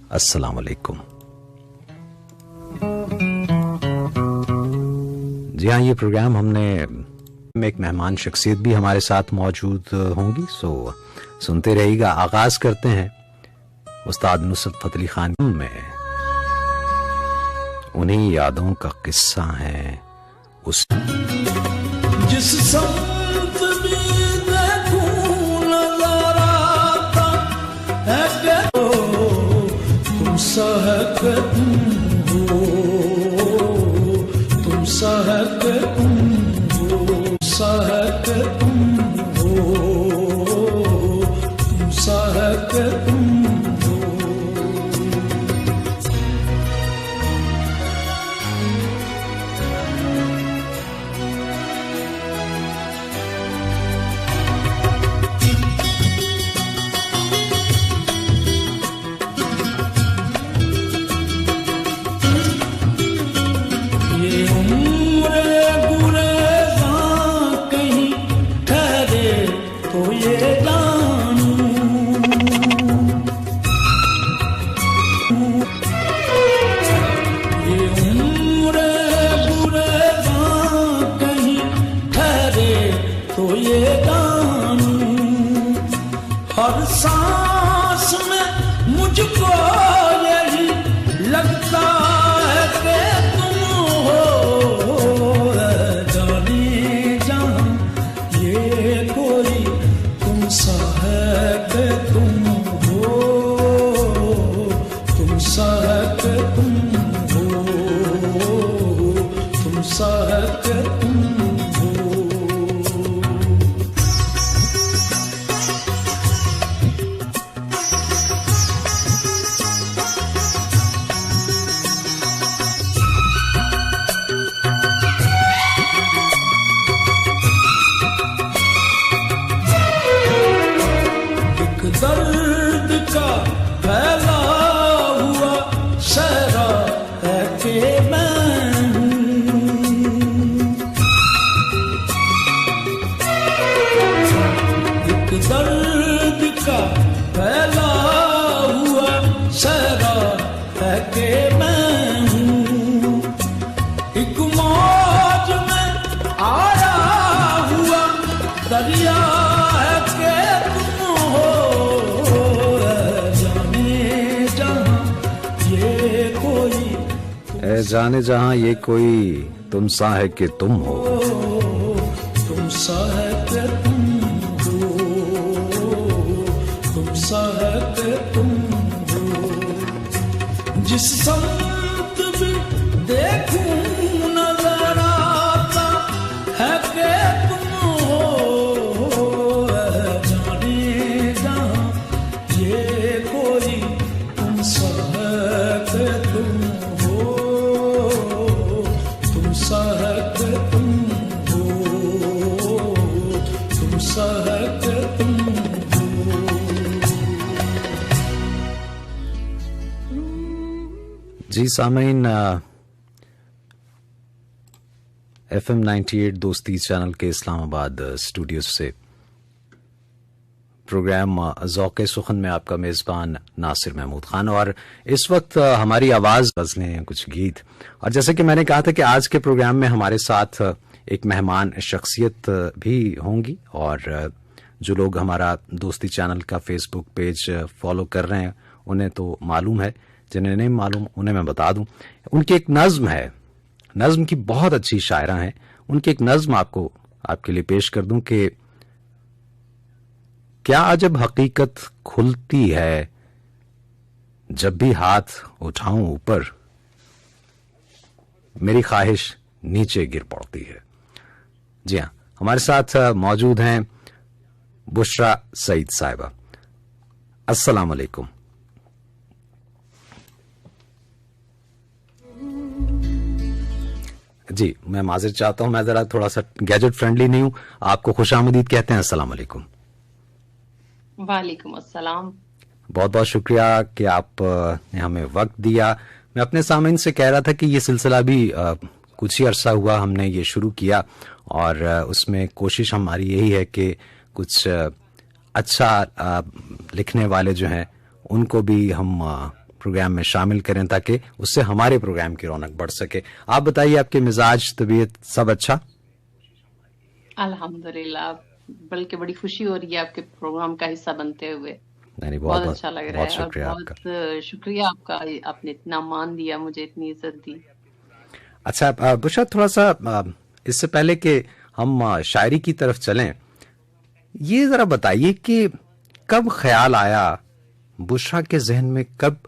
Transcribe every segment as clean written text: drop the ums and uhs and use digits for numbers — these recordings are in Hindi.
अस्सलाम वालेकुम। जी हाँ, ये प्रोग्राम हमने एक मेहमान शख्सियत भी हमारे साथ मौजूद होंगी, सो सुनते रहिएगा। आगाज करते हैं उस्ताद नुसरत फतेह अली खान में उन्हीं यादों का किस्सा है उस जिस संत भी देखूं नजर आता है कि तुम सहक तुम हो, तुम सहक तुम हो, सहक तुम हो, तुम सहक तुम हो। हर सांस में मुझको यही लगता है कि तुम हो, जाने जहां ये कोई तुम सा है कि तुम हो, तुम सा है कि तुम हो, तुम सा है कि तुम दर्द का फैला हुआ सहरा है कि मैं एक दर्द का फैला हुआ सहरा है कि मैं हूँ, एक मौज में आया हुआ दरिया है कि जाने जहां ये कोई तुम सा है कि तुम हो, तुम सा है कि तुम हो, तुम सा है कि तुम हो। जिस संत भी देखूं नजर आता है कि तुम हो, जाने जहां ये कोई तुम सा है कि तुम सहक तुम हो, तुम सहक तुम हो। जी सामीन, FM 98 दोस्ती चैनल के इस्लामाबाद स्टूडियो से प्रोग्राम ज़ौक़े सुखन में आपका मेज़बान नासिर महमूद खान, और इस वक्त हमारी आवाज़ गज़लें कुछ गीत। और जैसे कि मैंने कहा था कि आज के प्रोग्राम में हमारे साथ एक मेहमान शख्सियत भी होंगी, और जो लोग हमारा दोस्ती चैनल का फेसबुक पेज फॉलो कर रहे हैं उन्हें तो मालूम है, जिन्हें नहीं मालूम उन्हें मैं बता दूं। उनकी एक नज़्म है, नज़्म की बहुत अच्छी शायरा हैं, उनकी एक नज़्म आपके लिए पेश कर दूं कि क्या अजब हकीकत खुलती है जब भी हाथ उठाऊं ऊपर, मेरी ख्वाहिश नीचे गिर पड़ती है। जी हाँ, हमारे साथ मौजूद हैं बुशरा सईद साहिबा। अस्सलाम वालेकुम। जी, मैं माज़िर चाहता हूं, मैं जरा थोड़ा सा गैजेट फ्रेंडली नहीं हूं। आपको खुशामदीद कहते हैं। अस्सलाम वालेकुम। वालेकुम अस्सलाम। बहुत बहुत शुक्रिया कि आपने हमें वक्त दिया। मैं अपने सामीन से कह रहा था कि ये सिलसिला भी कुछ ही अरसा हुआ हमने ये शुरू किया, और उसमें कोशिश हमारी यही है कि कुछ अच्छा लिखने वाले जो हैं उनको भी हम प्रोग्राम में शामिल करें ताकि उससे हमारे प्रोग्राम की रौनक बढ़ सके। आप बताइए, आपके मिजाज, तबीयत सब अच्छा? अल्हम्दुलिल्लाह, बल्कि बड़ी खुशी हो रही है आपके प्रोग्राम का हिस्सा बनते हुए। नहीं, बहुत बहुत अच्छा लग रहा बहुत है और शुक्रिया आपका। बहुत शुक्रिया आपका, आपने इतना मान दिया, मुझे इतनी इज्जत दी। अच्छा बुशरा, थोड़ा सा इससे पहले कि हम शायरी की तरफ चलें, ये जरा बताइए कि कब ख्याल आया बुशरा के जहन में, कब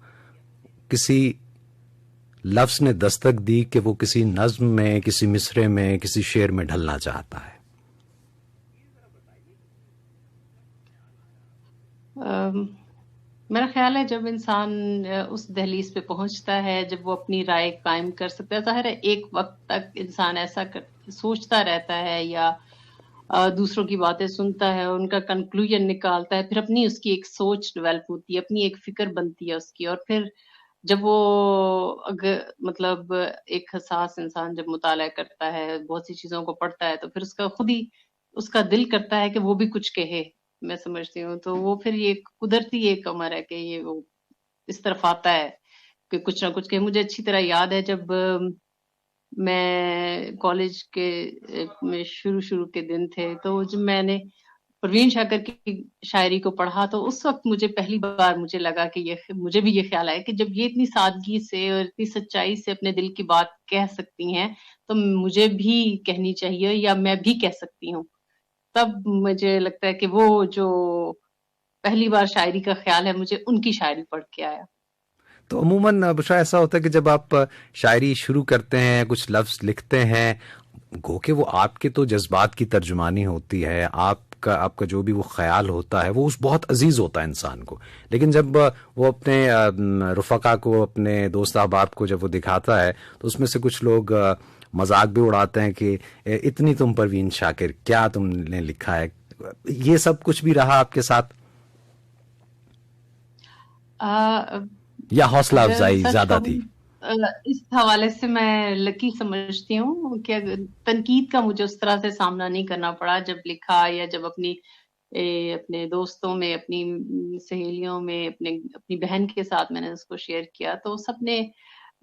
किसी लफ्ज ने दस्तक दी कि वो किसी नज्म में, किसी मिसरे में, किसी शेर में ढलना चाहता है? मेरा ख्याल है जब इंसान उस दहलीज पे पहुंचता है, जब वो अपनी राय कायम कर सकता है, ज़ाहिर है एक वक्त तक इंसान ऐसा सोचता रहता है या दूसरों की बातें सुनता है, उनका कंक्लूजन निकालता है, फिर अपनी उसकी एक सोच डेवलप होती है, अपनी एक फिक्र बनती है उसकी, और फिर जब वो अगर मतलब एक हसास इंसान जब मुताला करता है, बहुत सी चीजों को पढ़ता है, तो फिर उसका खुद ही उसका दिल करता है कि वो भी कुछ कहे। मैं समझती हूँ तो वो फिर ये कुदरती एक अमर है कि ये वो इस तरफ आता है कि कुछ ना कुछ कहे। मुझे अच्छी तरह याद है जब मैं कॉलेज के में शुरू के दिन थे, तो जब मैंने परवीन शाकर की शायरी को पढ़ा, तो उस वक्त मुझे पहली बार मुझे लगा कि ये मुझे भी ये ख्याल आया कि जब ये इतनी सादगी से और इतनी सच्चाई से अपने दिल की बात कह सकती हैं, तो मुझे भी कहनी चाहिए या मैं भी कह सकती हूँ। तब मुझे लगता है कि वो जो पहली बार शायरी का ख्याल है, मुझे उनकी शायरी पढ़ के आया। तो अमूमन बुशरा ऐसा होता है कि जब आप शायरी शुरू करते हैं, कुछ लफ्ज लिखते हैं, गो के वो आपके तो जज्बात की तर्जुमानी होती है, आपका जो भी वो ख्याल होता है वो उस बहुत अजीज होता है इंसान को। लेकिन जब वो अपने रुफका को, अपने दोस्त अहबाब को जब वो दिखाता है, तो उसमें से कुछ लोग मजाक भी उड़ाते हैं कि इतनी तुम परवीन शाकिर, क्या तुमने लिखा है? ये सब कुछ भी रहा आपके साथ या हौसला अफजाई ज्यादा थी? इस हवाले से मैं लकी समझती हूँ कि तनकीद का मुझे उस तरह से सामना नहीं करना पड़ा जब लिखा, या जब अपने दोस्तों में, अपनी सहेलियों में, अपनी बहन के साथ मैंने उसको शेयर किया, तो सबने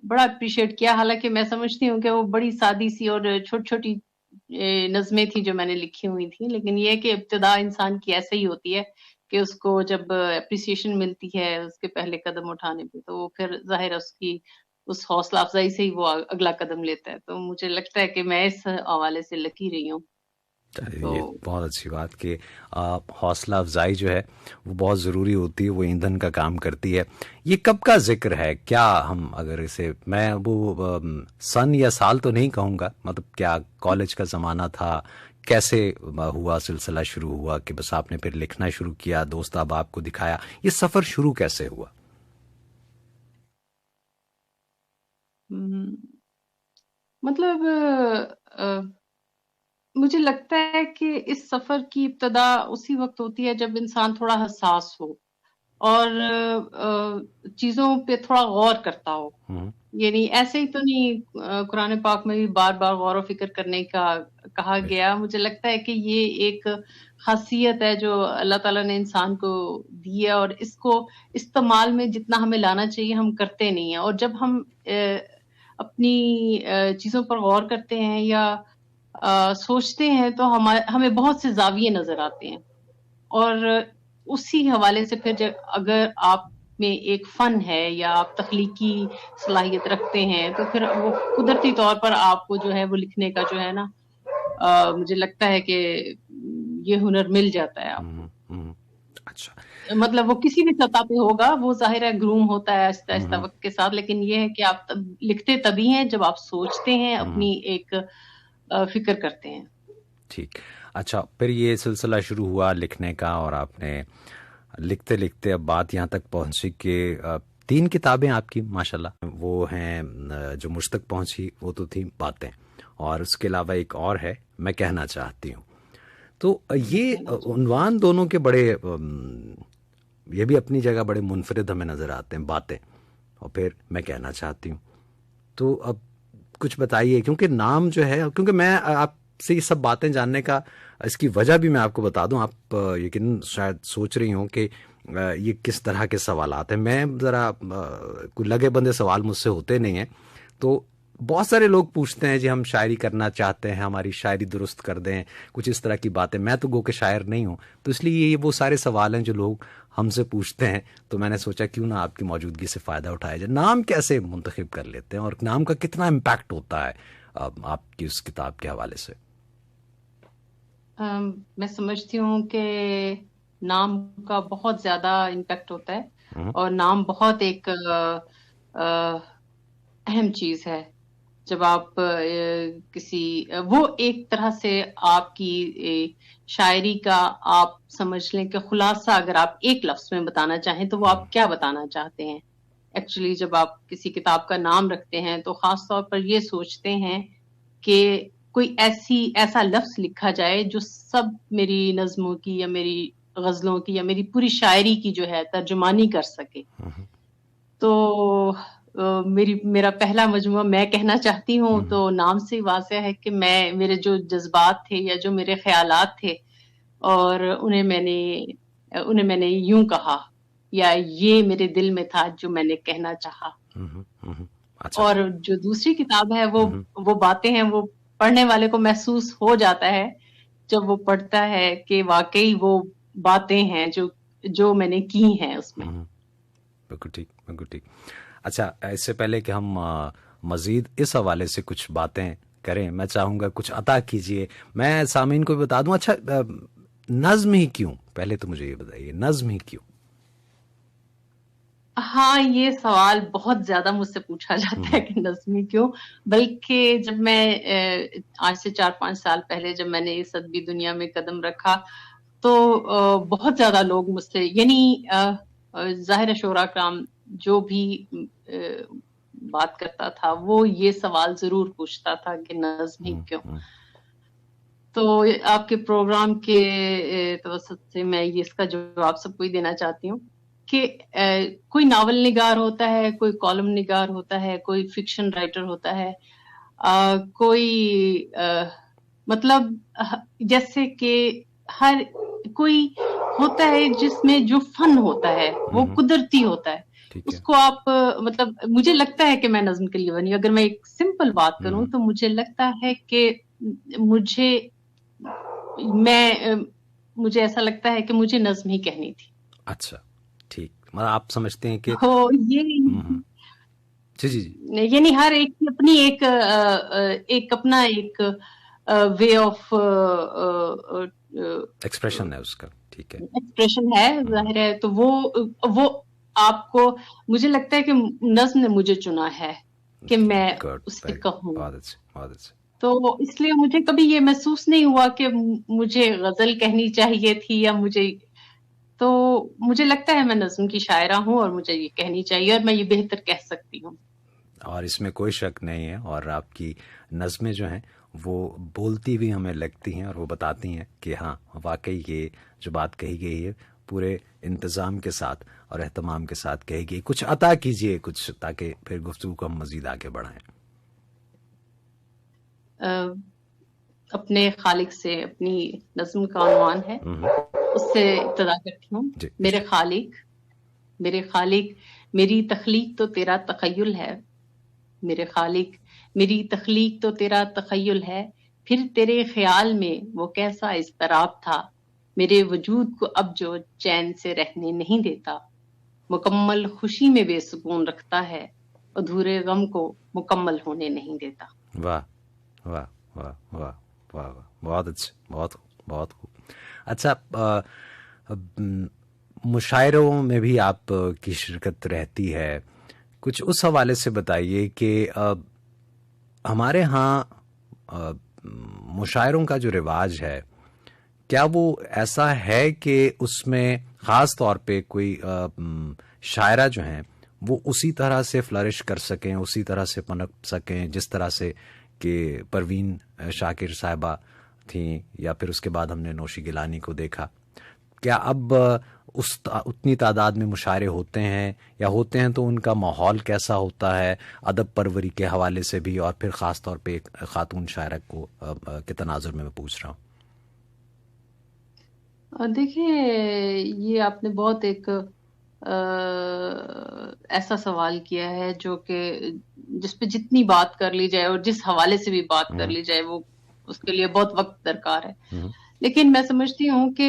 बड़ा अप्रिशिएट किया। हालांकि मैं समझती हूँ कि वो बड़ी सादी सी और छोटी छोटी नज़में थी जो मैंने लिखी हुई थी, लेकिन ये है कि इब्तिदा इंसान की ऐसे ही होती है कि उसको जब एप्रिसिएशन मिलती है उसके पहले कदम उठाने पे, तो वो फिर ज़ाहिर है उसकी उस हौसला अफ़ज़ाई से ही वो अगला कदम लेता है। तो मुझे लगता है कि मैं इस हवाले से लकी रही हूँ। ये बहुत अच्छी बात कि हौसला अफजाई जो है वो बहुत ज़रूरी होती है, वो ईंधन का काम करती है। ये कब का जिक्र है? क्या हम अगर इसे, मैं वो सन या साल तो नहीं कहूँगा, मतलब क्या कॉलेज का ज़माना था? कैसे हुआ सिलसिला, शुरू हुआ कि बस आपने फिर लिखना शुरू किया, दोस्त अहबाब को दिखाया? ये सफ़र शुरू कैसे हुआ? मतलब मुझे लगता है कि इस सफर की इब्तिदा उसी वक्त होती है जब इंसान थोड़ा हसास हो और चीजों पे थोड़ा गौर करता हो। यानी ऐसे ही तो नहीं, कुरान पाक में भी बार बार गौर व फिक्र करने का कहा गया। मुझे लगता है कि ये एक खासियत है जो अल्लाह ताला ने इंसान को दी है, और इसको इस्तेमाल में जितना हमें लाना चाहिए हम करते नहीं है। और जब हम अपनी चीजों पर गौर करते हैं या सोचते हैं, तो हमें बहुत से ज़ाविये नज़र आते हैं, और उसी हवाले से फिर अगर आप में एक फ़न है या आप तख्लीकी सलाहियत रखते हैं, तो फिर वो कुदरती तौर पर आपको जो है वो लिखने का जो है ना, मुझे लगता है कि ये हुनर मिल जाता है आपको। अच्छा, मतलब वो किसी भी सतह पे होगा, वो ज़ाहिर है ग्रूम होता है आहिस्ता-आहिस्ता वक़्त के साथ, लेकिन ये है कि आप लिखते तभी हैं जब आप सोचते हैं, अपनी एक फ़िक्र करते हैं। ठीक। अच्छा, फिर ये सिलसिला शुरू हुआ लिखने का, और आपने लिखते लिखते अब बात यहाँ तक पहुंची कि 3 किताबें आपकी माशाल्लाह वो हैं, जो मुझ तक पहुंची वो तो थी बातें, और उसके अलावा एक और है, मैं कहना चाहती हूँ। तो ये उन्वान दोनों के बड़े ये भी अपनी जगह बड़े मुनफरिद हमें नज़र आते हैं, बातें और फिर मैं कहना चाहती हूँ। तो अब कुछ बताइए, क्योंकि नाम जो है, क्योंकि मैं आपसे ये सब बातें जानने का, इसकी वजह भी मैं आपको बता दूं। आप यकीन शायद सोच रही हों कि ये किस तरह के सवालात हैं। मैं ज़रा कोई लगे बंदे सवाल मुझसे होते नहीं हैं, तो बहुत सारे लोग पूछते हैं जी हम शायरी करना चाहते हैं, हमारी शायरी दुरुस्त कर दें, कुछ इस तरह की बातें। मैं तो गो के शायर नहीं हूँ, तो इसलिए ये वो सारे सवाल हैं जो लोग हमसे पूछते हैं। तो मैंने सोचा क्यों ना आपकी मौजूदगी से फ़ायदा उठाया जाए। नाम कैसे मुंतखब कर लेते हैं और नाम का कितना इम्पैक्ट होता है आपकी उस किताब के हवाले से? मैं समझती हूँ कि नाम का बहुत ज्यादा इम्पैक्ट होता है, और नाम बहुत एक अहम चीज है। जब आप किसी वो एक तरह से आपकी शायरी का आप समझ लें कि खुलासा अगर आप एक लफ्ज में बताना चाहें तो वो आप क्या बताना चाहते हैं। एक्चुअली जब आप किसी किताब का नाम रखते हैं तो खास तौर पर ये सोचते हैं कि कोई ऐसा लफ्ज लिखा जाए जो सब मेरी नज्मों की या मेरी गजलों की या मेरी पूरी शायरी की जो है तर्जुमानी कर सके। तो मेरा पहला मजमुआ मैं कहना चाहती हूँ, तो नाम से ही वाज़ेह है कि मेरे जो जज्बात थे या जो मेरे ख्यालात थे, और उन्हें मैंने यूं कहा, या ये मेरे दिल में था जो मैंने कहना चाहा। अच्छा। और जो दूसरी किताब है वो बातें हैं, वो पढ़ने वाले को महसूस हो जाता है जब वो पढ़ता है कि वाकई वो बातें हैं जो मैंने की हैं उसमें। बिल्कुल ठीक, बिल्कुल ठीक। अच्छा, इससे पहले कि हम मजीद इस हवाले से कुछ बातें करें, मैं चाहूँगा कुछ अता कीजिए। मैं सामीन को भी बता दूं। अच्छा, नज्म ही क्यों? पहले तो मुझे ये बताइए, नज्म ही क्यों? हाँ, ये सवाल बहुत ज्यादा मुझसे पूछा जाता है कि नज्म ही क्यों। बल्कि जब मैं आज से 4-5 साल पहले जब मैंने इस अदबी दुनिया में कदम रखा, तो बहुत ज्यादा लोग मुझसे, यानी जाहिर है शोरा कराम जो भी बात करता था वो ये सवाल जरूर पूछता था कि नज्म ही क्यों। तो आपके प्रोग्राम के तवसत से मैं ये इसका जवाब सबको ही देना चाहती हूँ कि कोई नावल निगार होता है, कोई कॉलम निगार होता है, कोई फिक्शन राइटर होता है, कोई मतलब जैसे कि हर कोई होता है जिसमें जो फन होता है वो कुदरती होता है। उसको आप मतलब मुझे लगता है कि मैं नज्म के लिए बनी। अगर मैं एक सिंपल बात करूं तो मुझे लगता है कि मुझे ऐसा लगता है कि मुझे नज्म ही कहनी थी। अच्छा, ठीक। मतलब आप समझते हैं कि हो ये जी जी जी, यानी हर एक की अपनी एक अपना एक वे ऑफ एक्सप्रेशन है उसका, ठीक है, एक्सप्रेशन है, जाहिर है। तो वो आपको, मुझे लगता है कि नज्म ने मुझे चुना है कि मैं उसे कहूँ। बहुत अच्छे, बहुत अच्छे। तो इसलिए मुझे कभी ये महसूस नहीं हुआ कि मुझे गजल कहनी चाहिए थी या तो मुझे लगता है मैं नज्म की शायरा हूँ और मुझे ये कहनी चाहिए और मैं ये बेहतर कह सकती हूँ। और इसमें कोई शक नहीं है। और आपकी नज़में जो हैं वो बोलती भी हमें लगती हैं और वो बताती हैं कि हाँ, वाकई ये जो बात कही गई है पूरे इंतज़ाम के साथ और एहतमाम के साथ कही गई। कुछ अता कीजिए कुछ, ताकि फिर गुफ्तगू को हम मज़ीद आगे बढ़ाएं। अपने खालिक से अपनी नज्म का उन्वान है, उससे इब्तिदा करती हूँ। मेरे खालिक मेरी तख्लीक तो तेरा तखय्युल है। मेरे खालिक मेरी तख्लीक तो तेरा तखय्युल है, फिर तेरे ख्याल में वो कैसा इज़्तिराब था, मेरे वजूद को अब जो चैन से रहने नहीं देता, मुकम्मल खुशी में बेसुकून रखता है, अधूरे गम को मुकम्मल होने नहीं देता। वाह वाह वाह वाह वाह, बहुत अच्छे, बहुत बहुत खूब। अच्छा, मुशायरों में भी आप की शिरकत रहती है, कुछ उस हवाले से बताइए कि हमारे यहाँ मुशायरों का जो रिवाज है, क्या वो ऐसा है कि उसमें ख़ास तौर पे कोई शायरा जो हैं वो उसी तरह से फ्लरिश कर सकें, उसी तरह से पनप सकें जिस तरह से कि परवीन शाकिर साहिबा थी, या फिर उसके बाद हमने नौशी गिलानी को देखा? क्या अब उतनी तादाद में मुशायरे होते हैं, या होते हैं तो उनका माहौल कैसा होता है अदब परवरी के हवाले से भी, और फिर ख़ास तौर पे एक खातून शायरा को के तनाजुर में मैं पूछ रहा हूँ। देखिए, ये आपने बहुत एक ऐसा सवाल किया है जो कि जिस पे जितनी बात कर ली जाए और जिस हवाले से भी बात कर ली जाए, वो उसके लिए बहुत वक्त दरकार है। लेकिन मैं समझती हूँ कि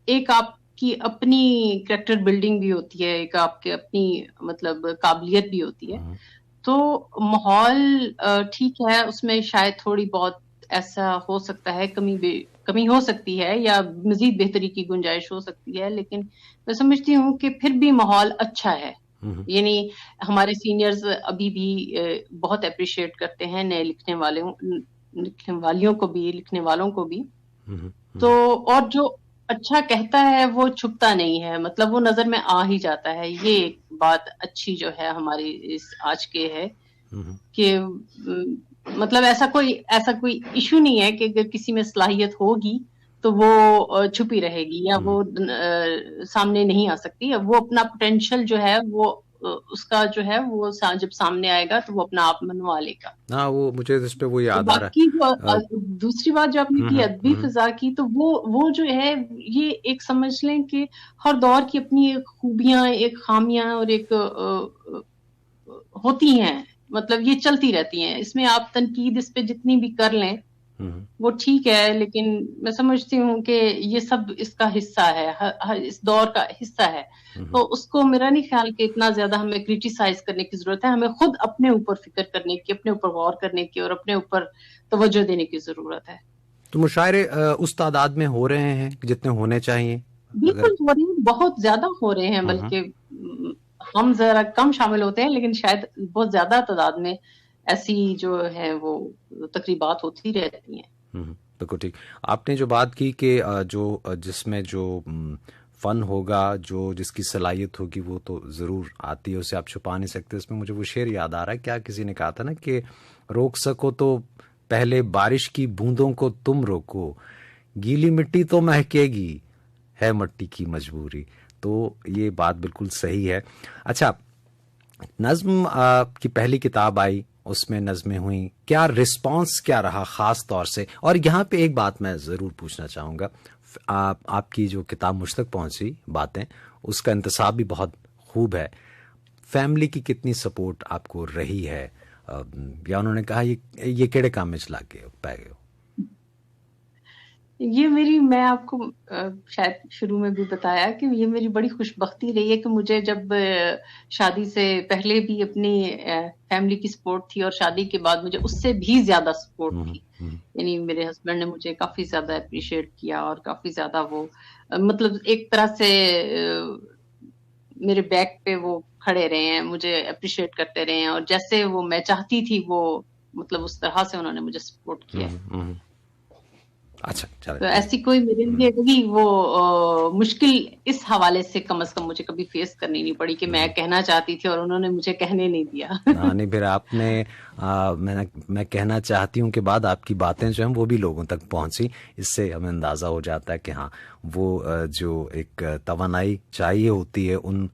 एक आपकी अपनी कैरेक्टर बिल्डिंग भी होती है, एक आपकी अपनी मतलब काबिलियत भी होती है। तो माहौल ठीक है, उसमें शायद थोड़ी बहुत ऐसा हो सकता है, कमी हो सकती है या मजीद बेहतरी की गुंजाइश हो सकती है, लेकिन मैं समझती हूँ कि फिर भी माहौल अच्छा है। यानी हमारे सीनियर्स अभी भी बहुत अप्रिशिएट करते हैं नए लिखने वालियों को भी, लिखने वालों को भी। तो और जो अच्छा कहता है वो छुपता नहीं है, मतलब वो नजर में आ ही जाता है। ये एक बात अच्छी जो है हमारी इस आज के है कि मतलब ऐसा कोई इशू नहीं है कि अगर किसी में सलाहियत होगी तो वो छुपी रहेगी या वो सामने नहीं आ सकती। वो अपना पोटेंशियल जो है वो उसका जो है वो जब सामने आएगा तो वो अपना आप मनवा लेगा। हाँ, वो मुझे इस पे वो तो याद आ रहा बाकी जो है। दूसरी बात जो आपने की अदबी फिजा की, तो वो जो है ये एक समझ लें कि हर दौर की अपनी एक खूबियां, एक खामियां और एक होती हैं, मतलब ये चलती रहती हैं। इसमें आप तनकीद इस पे जितनी भी कर लें वो ठीक है, लेकिन मैं समझती हूँ कि ये सब इसका हिस्सा है, इस दौर का हिस्सा है। तो उसको मेरा नहीं ख्याल कि इतना ज्यादा हमें क्रिटिसाइज करने की जरूरत है। हमें खुद अपने ऊपर फिक्र करने की, अपने ऊपर गौर करने की और अपने ऊपर तवज्जो देने की जरूरत है। तो मुशायरे उस तादाद में हो रहे हैं जितने होने चाहिए? अगर बिल्कुल हो रही है, बहुत ज्यादा हो रहे हैं, बल्कि हम जरा कम शामिल होते हैं, लेकिन शायद बहुत ज्यादा तादाद में ऐसी जो है वो तकरीबात होती रहती हैं। बिल्कुल ठीक। आपने जो बात की कि जो जिसमें जो फन होगा, जो जिसकी सलाहियत होगी वो तो ज़रूर आती है, उसे आप छुपा नहीं सकते। इसमें मुझे वो शेर याद आ रहा है, क्या किसी ने कहा था ना कि रोक सको तो पहले बारिश की बूंदों को तुम रोको, गीली मिट्टी तो महकेगी, है मिट्टी की मजबूरी। तो ये बात बिल्कुल सही है। अच्छा, नज्म की पहली किताब आई, उसमें नज़में हुई, क्या रिस्पांस क्या रहा ख़ास तौर से? और यहाँ पे एक बात मैं ज़रूर पूछना चाहूँगा, आपकी जो किताब मुझ तक पहुँची बातें, उसका इंतसाब भी बहुत खूब है। फैमिली की कितनी सपोर्ट आपको रही है, या उन्होंने कहा ये केड़े काम में चला के पै गए हो? मैं आपको शायद शुरू में भी बताया कि ये मेरी बड़ी खुशबख्ती रही है कि मुझे जब शादी से पहले भी अपनी फैमिली की सपोर्ट थी और शादी के बाद मुझे उससे भी ज्यादा सपोर्ट थी। यानी मेरे हस्बैंड ने मुझे काफी ज्यादा अप्रिशिएट किया और काफी ज्यादा वो मतलब एक तरह से मेरे बैक पे वो खड़े रहे हैं, मुझे अप्रिशिएट करते रहे हैं और जैसे वो मैं चाहती थी वो मतलब उस तरह से उन्होंने मुझे सपोर्ट किया। अच्छा, चलो। तो ऐसी कोई मेरे लिए कभी वो मुश्किल इस हवाले से कम मुझे कभी फेस करनी नहीं पड़ी कि मैं कहना चाहती थी और उन्होंने मुझे कहने नहीं दिया। हाँ, नहीं, फिर आपने मैं कहना चाहती हूँ के बाद आपकी बातें जो हैं वो भी लोगों तक पहुँची। इससे हमें अंदाज़ा हो जाता है कि हाँ, वो जो एक तवानाई चाहिए होती है उन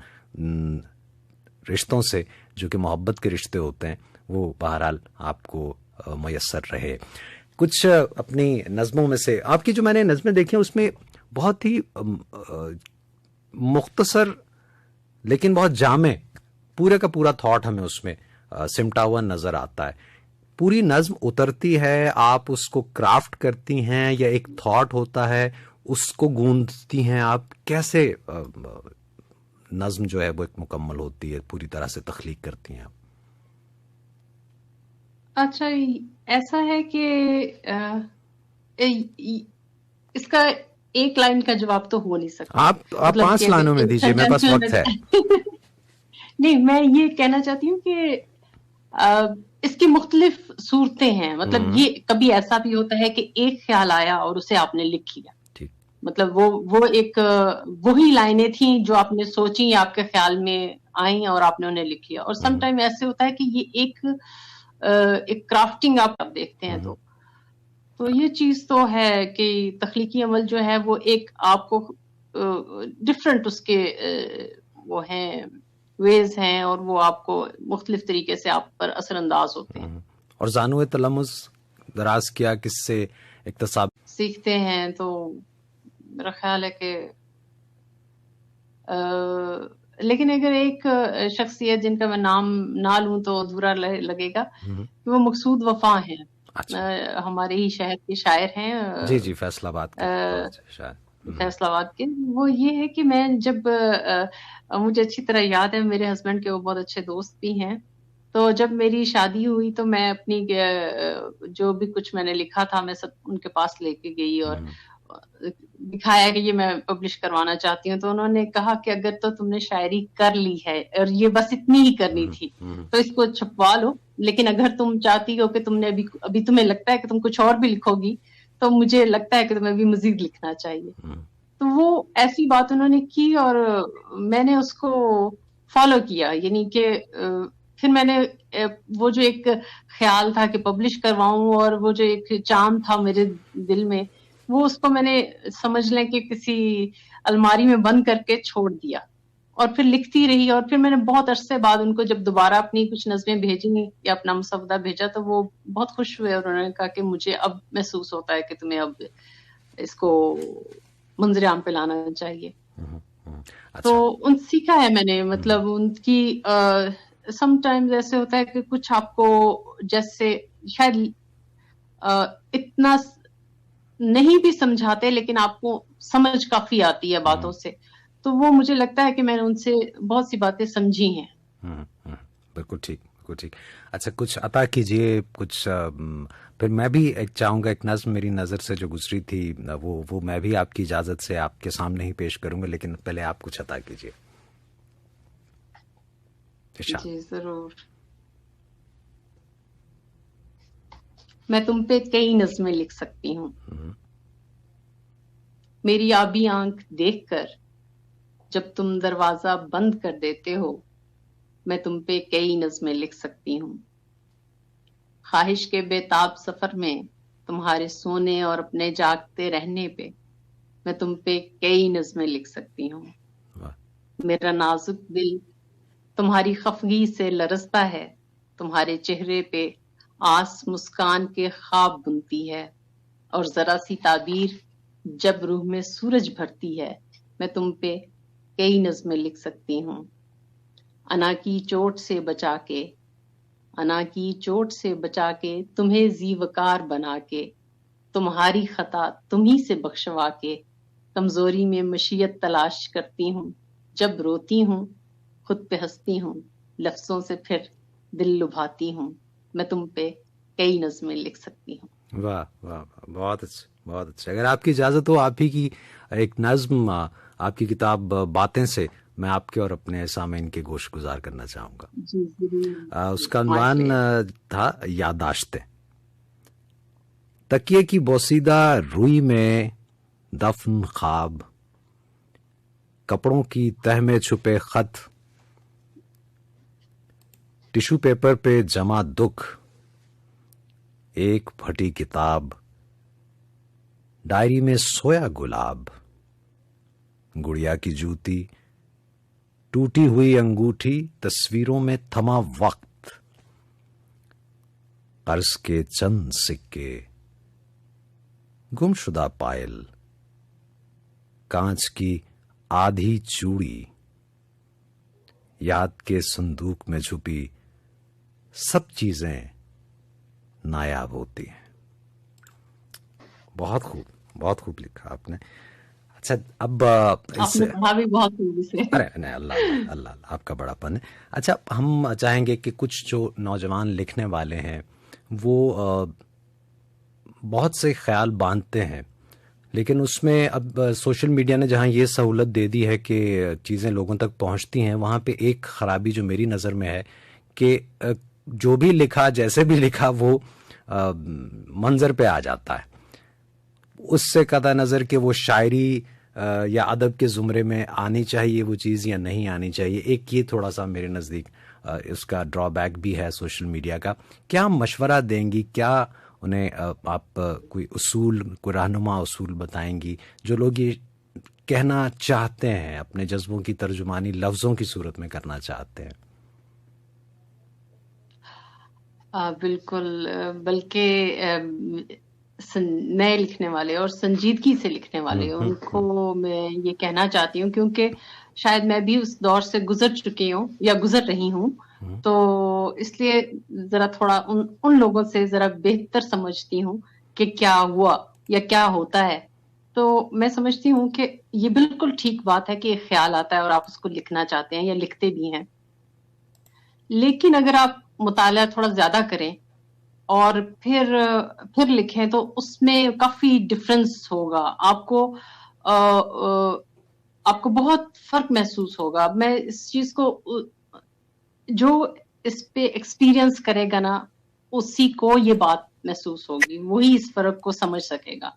रिश्तों से, जो कि मोहब्बत के रिश्ते होते हैं, वो बहरहाल आपको मयस्सर रहे। कुछ अपनी नज़मों में से आपकी जो मैंने नज़में देखी हैं उसमें बहुत ही मुख्तसर लेकिन बहुत जामे पूरे का पूरा थॉट हमें उसमें सिमटा हुआ नज़र आता है। पूरी नज़्म उतरती है, आप उसको क्राफ्ट करती हैं या एक थॉट होता है उसको गूंथती हैं आप? कैसे नज़्म जो है वो एक मुकम्मल होती है, पूरी तरह से तख्लीक करती हैं आप? अच्छा, ऐसा है कि इसका एक लाइन का जवाब तो हो नहीं सकता। आप मतलब 5 लाइनों में दीजिए, मेरे पास वक्त है। नहीं, मैं ये कहना चाहती हूँ कि इसकी मुख्तलिफ सूरतें हैं। मतलब ये कभी ऐसा भी होता है कि एक ख्याल आया और उसे आपने लिख लिया, मतलब वो एक वही लाइनें थी जो आपने सोची या आपके ख्याल में आई और आपने उन्हें लिख लिया। और सम टाइम ऐसे होता है कि ये एक क्राफ्टिंग आप देखते हैं तो ये चीज तो है कि तख्लीकी अमल जो है वो एक आपको डिफरेंट उसके वो हैं वेज हैं और वो आपको मुख्तलिफ तरीके से आप पर असरअंदाज होते हैं। और जानू तलम्मुस दराज किया किससे इक्तसाब सीखते हैं तो मेरा ख्याल है कि लेकिन अगर एक शख्सियत जिनका मैं नाम ना लूं तो अधूरा लगेगा कि वो मकसूद वफा हैं। अच्छा। हमारे ही शहर के शायर हैं, जी जी, फैसलाबाद के शायद। फैसलाबाद के। वो ये है कि मैं जब मुझे अच्छी तरह याद है, मेरे हस्बैंड के वो बहुत अच्छे दोस्त भी हैं, तो जब मेरी शादी हुई तो मैं अपनी जो भी कुछ मैंने लिखा था मैं सब उनके पास लेके गई और दिखाया कि ये मैं पब्लिश करवाना चाहती हूँ। तो उन्होंने कहा कि अगर तो तुमने शायरी कर ली है और ये बस इतनी ही करनी थी तो इसको छपवा लो, लेकिन अगर तुम चाहती हो कि तुमने अभी तुम्हें लगता है कि तुम कुछ और भी लिखोगी तो मुझे लगता है कि तुम्हें भी मजीद लिखना चाहिए। तो वो ऐसी बात उन्होंने की और मैंने उसको फॉलो किया, यानी कि फिर मैंने वो जो एक ख्याल था कि पब्लिश करवाऊं और वो जो एक चाम था मेरे दिल में, वो उसको मैंने समझ लें कि किसी अलमारी में बंद करके छोड़ दिया और फिर लिखती रही। और फिर मैंने बहुत अरसे बाद उनको जब दोबारा अपनी कुछ नज़में भेजी या अपना मुसवदा भेजा तो वो बहुत खुश हुए और उन्होंने कहा कि मुझे अब महसूस होता है कि तुम्हें अब इसको मंजर आम पे लाना चाहिए। अच्छा। तो उन सीखा है मैंने, मतलब उनकी समटाइम्स ऐसे होता है कि कुछ आपको जैसे शायद इतना नहीं भी समझाते लेकिन आपको समझ काफी आती है बातों से, तो वो मुझे लगता है कि मैंने उनसे बहुत सी बातें समझी हैं। बिल्कुल ठीक, बिल्कुल ठीक। अच्छा, कुछ अता कीजिए कुछ, फिर मैं भी एक चाहूँगा, एक नज़्म मेरी नज़र से जो गुजरी थी वो मैं भी आपकी इजाज़त से आपके सामने ही पेश करूँगा, लेकिन पहले आप कुछ अता कीजिए। जी जरूर। मैं तुम पे कई नज़में लिख सकती हूँ, मेरी आबी आंख देखकर जब तुम दरवाजा बंद कर देते हो, मैं तुम पे कई नज़में लिख सकती हूँ। ख्वाहिश के बेताब सफर में तुम्हारे सोने और अपने जागते रहने पे मैं तुम पे कई नज़में लिख सकती हूँ। मेरा नाजुक दिल तुम्हारी खफगी से लरजता है, तुम्हारे चेहरे पे आस मुस्कान के ख्वाब बुनती है और जरा सी ताबीर जब रूह में सूरज भरती है, मैं तुम पे कई नज़में लिख सकती हूँ। अना की चोट से बचा के, अना की चोट से बचा के तुम्हें जीवकार बना के, तुम्हारी खता तुम्ही से बख्शवा के कमजोरी में मशीयत तलाश करती हूँ। जब रोती हूँ खुद पे हंसती हूँ, लफ्जों से फिर दिल लुभाती हूँ, मैं तुम पे कई नज़में लिख सकती हूँ। वाह वाह वाह, बहुत अच्छा, बहुत अच्छा। अगर आपकी इजाज़त हो, आप ही की एक नज़्म आपकी किताब बातें से मैं आपके और अपने सामीन के गोश गुजार करना चाहूँगा। उसका उन्वान था यादाश्तें। तकिए की बोसीदा रुई में दफन ख्वाब, कपड़ों की तह में छुपे खत, टिश्यू पेपर पे जमा दुख, एक फटी किताब, डायरी में सोया गुलाब, गुड़िया की जूती, टूटी हुई अंगूठी, तस्वीरों में थमा वक्त, कर्ज के चंद सिक्के, गुमशुदा पायल, कांच की आधी चूड़ी, याद के संदूक में छुपी सब चीजें नायाब होती हैं। बहुत खूब, बहुत खूब लिखा आपने। अच्छा, अब आपने कहा भी बहुत खूबी से। अरे नहीं, अल्लाह अल्लाह अल्लाह, आपका बड़ापन है। अच्छा, हम चाहेंगे कि कुछ जो नौजवान लिखने वाले हैं वो बहुत से ख्याल बांधते हैं, लेकिन उसमें अब सोशल मीडिया ने जहाँ ये सहूलत दे दी है कि चीज़ें लोगों तक पहुँचती हैं, वहाँ पे एक ख़राबी जो मेरी नज़र में है कि जो भी लिखा, जैसे भी लिखा, वो मंजर पे आ जाता है। उससे कतई नज़र कि वो शायरी या अदब के ज़ुमरे में आनी चाहिए वो चीज़ या नहीं आनी चाहिए, एक ये थोड़ा सा मेरे नज़दीक इसका ड्रॉबैक भी है सोशल मीडिया का। क्या मशवरा देंगी, क्या उन्हें आप कोई उसूल, कोई रहनुमा उसूल बताएंगी जो लोग ये कहना चाहते हैं, अपने जज्बों की तर्जुमानी लफ्ज़ों की सूरत में करना चाहते हैं? बिल्कुल, बल्कि नए लिखने वाले और संजीदगी से लिखने वाले, उनको मैं ये कहना चाहती हूँ, क्योंकि शायद मैं भी उस दौर से गुजर चुकी हूँ या गुजर रही हूँ, तो इसलिए जरा थोड़ा उन लोगों से जरा बेहतर समझती हूँ कि क्या हुआ या क्या होता है। तो मैं समझती हूँ कि ये बिल्कुल ठीक बात है कि ख्याल आता है और आप उसको लिखना चाहते हैं या लिखते भी हैं, लेकिन अगर आप मुताला थोड़ा ज्यादा करें और फिर लिखें तो उसमें काफी डिफरेंस होगा। आपको बहुत फर्क महसूस होगा। मैं इस चीज को, जो इस पे एक्सपीरियंस करेगा ना, उसी को ये बात महसूस होगी, वही इस फर्क को समझ सकेगा।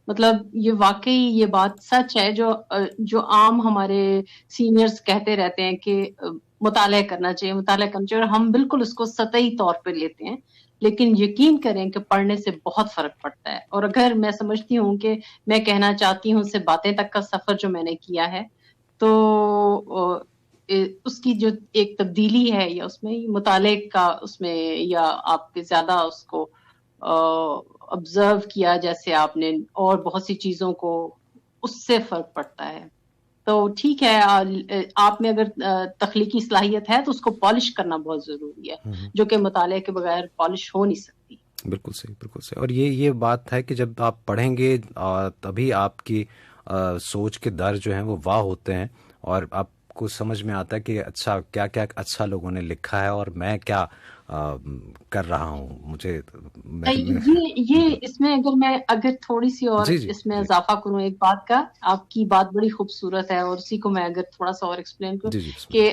मतलब ये वाकई ये बात सच है जो आम हमारे सीनियर्स कहते रहते हैं कि मुताला करना चाहिए, और हम बिल्कुल उसको सतही तौर पे लेते हैं, लेकिन यकीन करें कि पढ़ने से बहुत फर्क पड़ता है। और अगर मैं समझती हूँ कि मैं कहना चाहती हूँ उससे बातें तक का सफर जो मैंने किया है, तो उसकी जो एक तब्दीली है या उसमें मुताले का, उसमें या आपके ज्यादा उसको ऑब्जर्व किया जैसे आपने, और बहुत सी चीजों को, उससे फर्क पड़ता है। तो ठीक है, आप में अगर तख्लीकी सलाहियत है तो उसको पॉलिश करना बहुत जरूरी है, जो कि मुताले के बगैर पॉलिश हो नहीं सकती। बिल्कुल सही, बिल्कुल सही। और ये बात है कि जब आप पढ़ेंगे तभी आपकी सोच के दर जो हैं वो वाह होते हैं, और आपको समझ में आता है कि अच्छा क्या क्या अच्छा लोगों ने लिखा है और मैं क्या कर रहा हूँ। मुझे ये इसमें अगर थोड़ी सी और जी जी इसमें जी इजाफा करूं एक बात का, आपकी बात बड़ी खूबसूरत है और उसी को मैं अगर थोड़ा सा और एक्सप्लेन करूं जी जी कि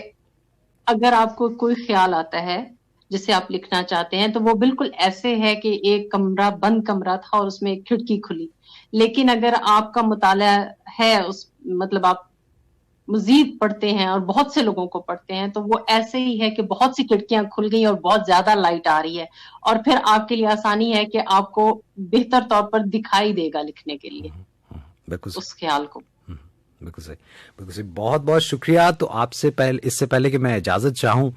अगर आपको कोई ख्याल आता है जिसे आप लिखना चाहते हैं, तो वो बिल्कुल ऐसे है कि एक कमरा, बंद कमरा था और उसमें एक खिड़की खुली। लेकिन अगर आपका मुताला है, उस मतलब आप मजीद पढ़ते हैं और बहुत से लोगों को पढ़ते हैं, तो वो ऐसे ही है कि बहुत सी खिड़कियां खुल गई और बहुत ज्यादा लाइट आ रही है, और फिर आपके लिए आसानी है कि आपको बेहतर तौर पर दिखाई देगा लिखने के लिए बिल्कुल उस ख्याल को। बिल्कुल सही, बिल्कुल सही। बहुत बहुत शुक्रिया। तो इससे पहले कि मैं इजाजत चाहूं,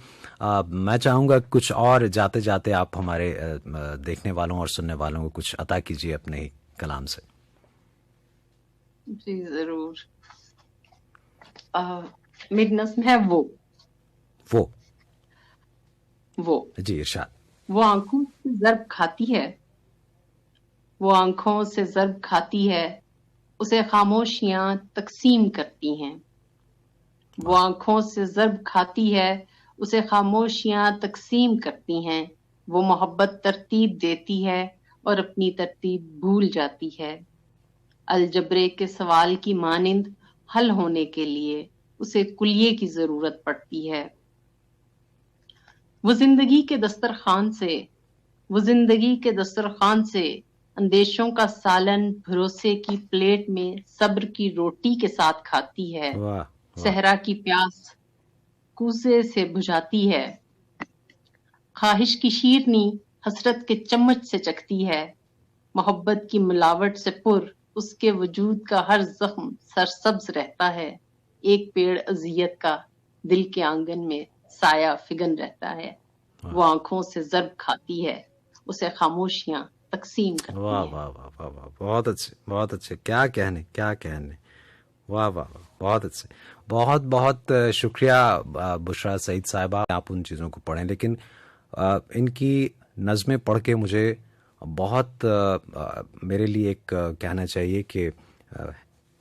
मैं चाहूंगा कुछ और जाते जाते आप हमारे देखने वालों और सुनने वालों को कुछ अता कीजिए अपने ही कलाम से। जी जरूर। मेरी नस्म है वो जी इरशाद। वो आंखों से ज़र्ब खाती है, वो आंखों से ज़र्ब खाती है, उसे खामोशियां तकसीम करती हैं। वो आंखों से ज़र्ब खाती है, उसे खामोशियां तकसीम करती हैं। वो मोहब्बत तरतीब देती है और अपनी तरतीब भूल जाती है। अलजबरे के सवाल की मानिंद हल होने के लिए उसे कुलिये की जरूरत पड़ती है। वो जिंदगी के दस्तरखान से अंदेशों का सालन भरोसे की प्लेट में सब्र की रोटी के साथ खाती है। सहरा की प्यास कूसे से बुझाती है, ख्वाहिश की शीरनी हसरत के चम्मच से चखती है। मोहब्बत की मिलावट से पुर उसके वजूद का हर जख्म सरसब्ज रहता है। एक पेड़ अजियत का दिल के आंगन में साया फिगन रहता है। वो आंखों से ज़र्ब खाती है, उसे खामोशियां तकसीम करती वाह हैं। वाह वाह वाह वाह, बहुत अच्छे, बहुत अच्छे। क्या कहने, क्या कहने। वाह वाह वाह, बहुत अच्छे। बहुत बहुत शुक्रिया बुशरा सईद साहिबा। आप उन चीज़ों को पढ़ें, लेकिन इनकी नज़में पढ़ के मुझे बहुत मेरे लिए एक कहना चाहिए कि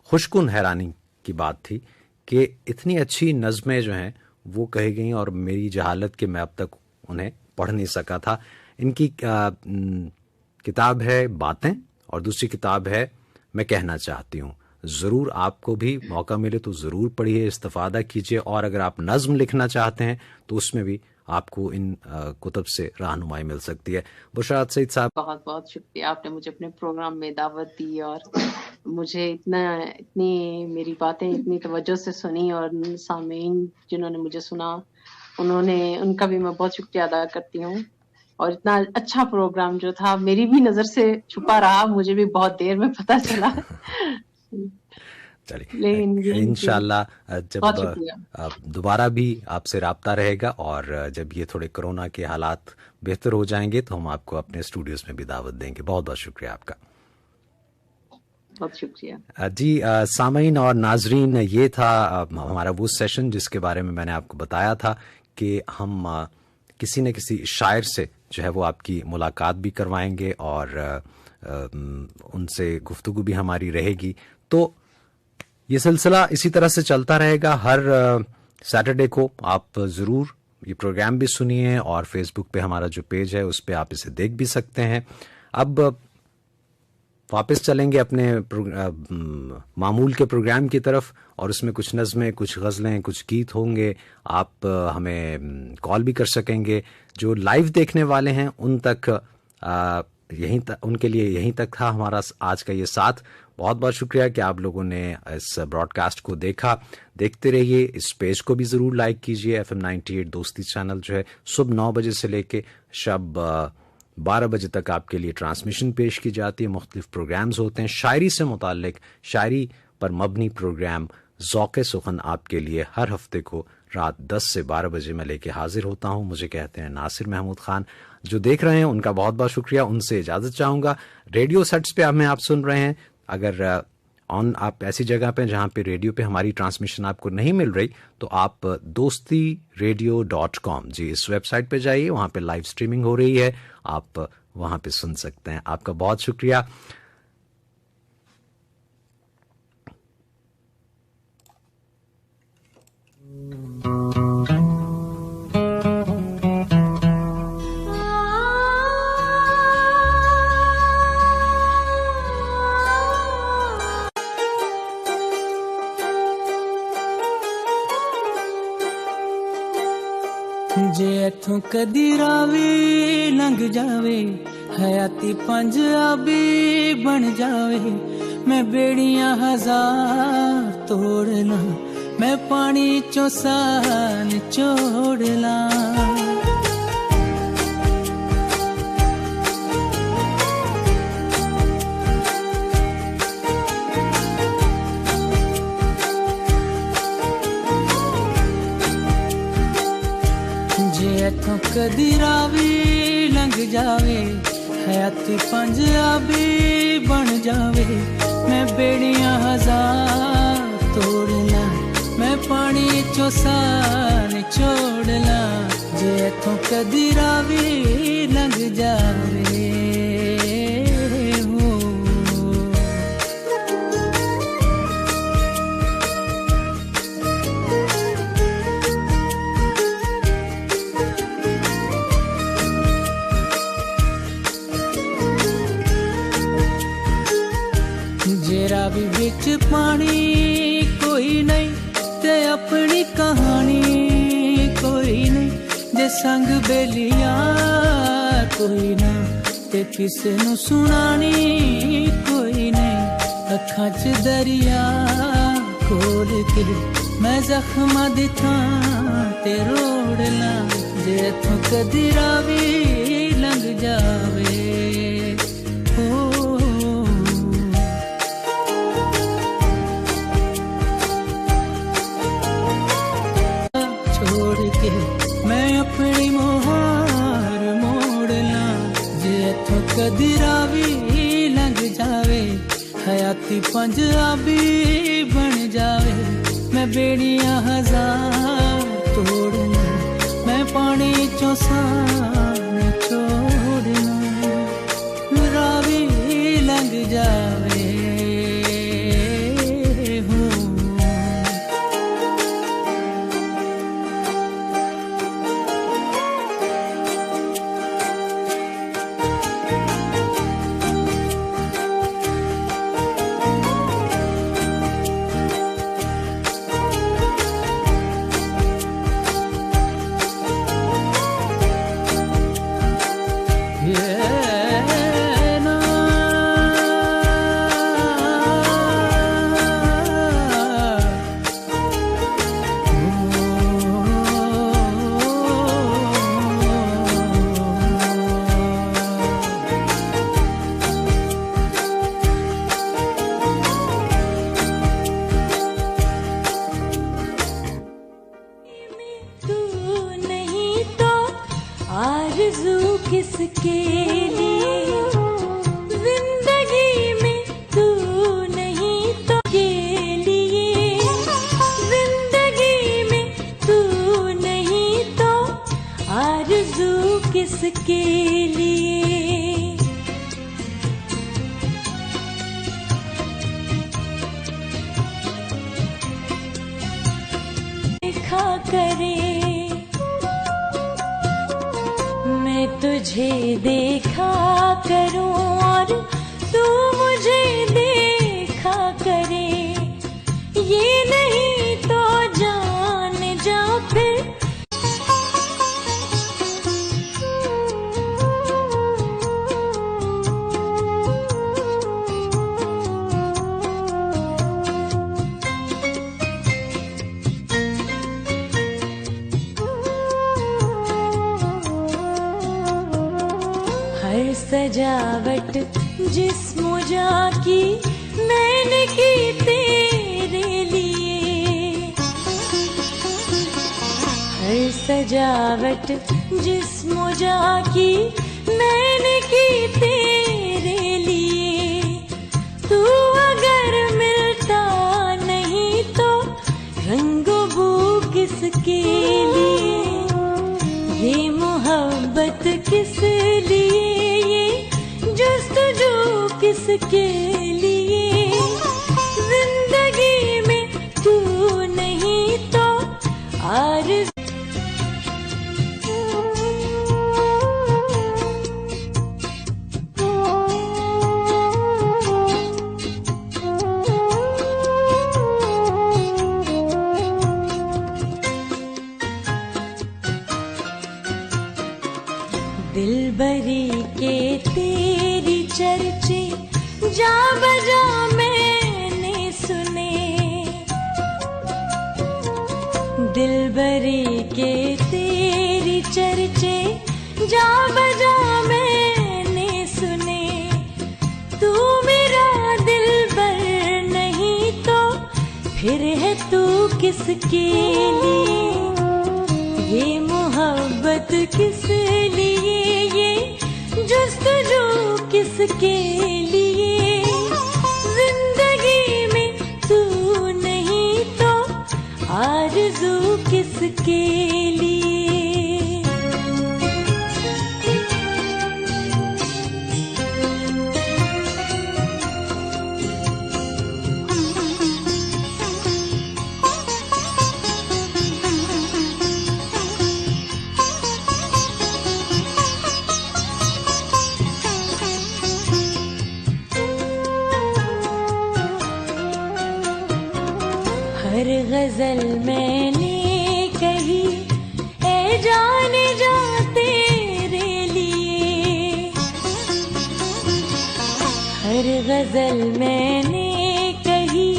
खुशकुन हैरानी की बात थी कि इतनी अच्छी नज़में जो हैं वो कही गई, और मेरी जहालत कि मैं अब तक उन्हें पढ़ नहीं सका था। इनकी किताब है बातें, और दूसरी किताब है मैं कहना चाहती हूँ। ज़रूर आपको भी मौका मिले तो ज़रूर पढ़िए, इस्तिफ़ादा कीजिए, और अगर आप नज़्म लिखना चाहते हैं तो उसमें भी आपको इन कुतुब से रहनुमाई मिल सकती है। बुशरा सईद साहब, बहुत बहुत शुक्रिया, आपने मुझे अपने प्रोग्राम में दावत दी और मुझे इतनी मेरी बातें इतनी तवज्जो से सुनी, और सामीन जिन्होंने मुझे सुना उनका भी मैं बहुत शुक्रिया अदा करती हूँ। और इतना अच्छा प्रोग्राम जो था मेरी भी नजर से छुपा रहा, मुझे भी बहुत देर में पता चला। चलिए इंशाल्लाह जब दोबारा भी आपसे राब्ता रहेगा, और जब ये थोड़े कोरोना के हालात बेहतर हो जाएंगे तो हम आपको अपने स्टूडियोज में भी दावत देंगे। बहुत बहुत शुक्रिया आपका। बहुत शुक्रिया जी। सामीन और नाजरीन, ये था हमारा वो सेशन जिसके बारे में मैंने आपको बताया था कि हम किसी न किसी शायर से जो है वो आपकी मुलाकात भी करवाएंगे और उनसे गुफ्तगू भी हमारी रहेगी। तो ये सिलसिला इसी तरह से चलता रहेगा। हर सैटरडे को आप ज़रूर ये प्रोग्राम भी सुनिए और फेसबुक पे हमारा जो पेज है उस पे आप इसे देख भी सकते हैं। अब वापस चलेंगे अपने मामूल के प्रोग्राम की तरफ और उसमें कुछ नज़में, कुछ गज़लें, कुछ गीत होंगे। आप हमें कॉल भी कर सकेंगे। जो लाइव देखने वाले हैं उन तक उनके लिए यहीं तक था हमारा आज का ये साथ। बहुत बहुत शुक्रिया कि आप लोगों ने इस ब्रॉडकास्ट को देखा। देखते रहिए, इस पेज को भी ज़रूर लाइक कीजिए। FM 98 दोस्ती चैनल जो है सुबह 9 बजे से लेके शब 12 बजे तक आपके लिए ट्रांसमिशन पेश की जाती है। मुख्तलिफ प्रोग्राम्स होते हैं शायरी से मुताल्लिक, शायरी पर मबनी प्रोग्राम ज़ौक़े सुखन आपके लिए हर हफ्ते को रात 10 से 12 बजे मैं लेके हाजिर होता हूँ। मुझे कहते हैं नासिर महमूद खान। जो देख रहे हैं उनका बहुत बहुत शुक्रिया। उनसे इजाज़त चाहूँगा। रेडियो सेट्स पे हमें आप सुन रहे हैं, अगर आप ऐसी जगह पे जहाँ पे रेडियो पे हमारी ट्रांसमिशन आपको नहीं मिल रही तो आप dostiradio.com जी इस वेबसाइट पे जाइए, वहाँ पे लाइव स्ट्रीमिंग हो रही है, आप वहाँ पे सुन सकते हैं। आपका बहुत शुक्रिया। जे इथों कदी रावी लंघ जावे, हयाती पंजाबी बन जावे, मैं बेड़ियां हजार तोड़ ला, मैं पानी चो सान छोड़ ला। इथों कदी रावी लंघ जावे, हयाती पंजाबी बन जावे, मैं बेड़ियां हजार तोड़ ला, मैं पानी चो सान छोड़ ला। जे इथों कदी रावी लंघ जावे भी बिच पानी कोई नहीं ते अपनी कहानी कोई नहीं, जे संग बेलिया कोई ना ते किसे नु सुनानी कोई नहीं। अखां च दरिया खोल के मैं जख्मां दी थां ते रोड़ ला, जे इथों कदी रावी लंघ जावे। मैं अपनी मोहार मोड़ ला, जे इथों कदी रावी लंघ जावे, हयाती पंजाबी बन जावे, मैं बेड़ियां हजार तोड़ ला, मैं पानी चो सान छोड़ ला, रावी लंघ जावे। किसके लिए जिंदगी में तू करे, मैं तुझे देखा करूं और तू मुझे देखा करे, ये नहीं तो जान जा फिर। हर सजावट जिस्म जाकी मैंने की तेरे लिए, हर सजावट जिस्म जाकी मैंने की तेरे लिए, तू अगर मिलता नहीं तो रंगो बू किसके लिए, ये मोहब्बत किस लिए, जुस्तजू किसके लिए, जिंदगी में तू नहीं तो आरज़ू। दिलबरी के तेरी चर्चे जा बजा मैंने सुने, दिलबरी के तेरी चर्चे जा बजा मैंने सुने, तू मेरा दिलबर नहीं तो फिर है तू किसके लिए, ये मोहब्बत किस लिए, जुस्तजू किसके लिए, जिंदगी में तू नहीं तो आरज़ू किसके लिए। हर गजल मैंने कही ए जाने जा तेरे लिए, हर गजल मैंने कही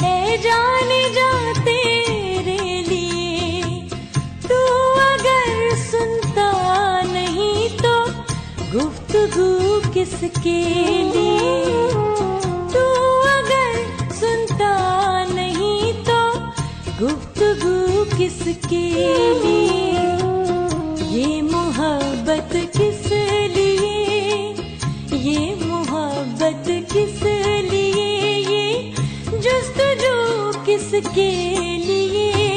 ए जाने जा तेरे लिए, तू अगर सुनता नहीं तो गुफ्तगू किसके लिए, तू अगर सुनता गुफ्तगू किसके लिए, ये मोहब्बत किस लिए, ये मोहब्बत किस लिए, ये जुस्तजू किसके लिए,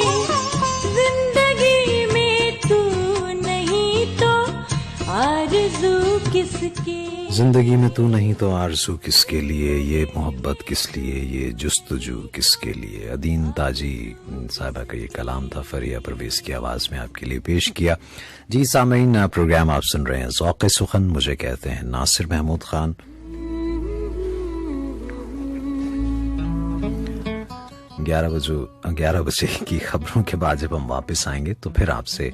जिंदगी में तू नहीं तो आरज़ू किसके, जिंदगी में तू नहीं तो आरज़ू किसके लिए, ये मोहब्बत किस लिए, ये जुस्तजू किसके लिए। अदीन ताजी साहिबा का ये कलाम था, फरिया परवेज की आवाज में आपके लिए पेश किया। जी सामीन, प्रोग्राम आप सुन रहे हैं ज़ौक़े सुखन, मुझे कहते हैं नासिर महमूद खान। ग्यारह बजे की खबरों के बाद जब हम वापस आएंगे तो फिर आपसे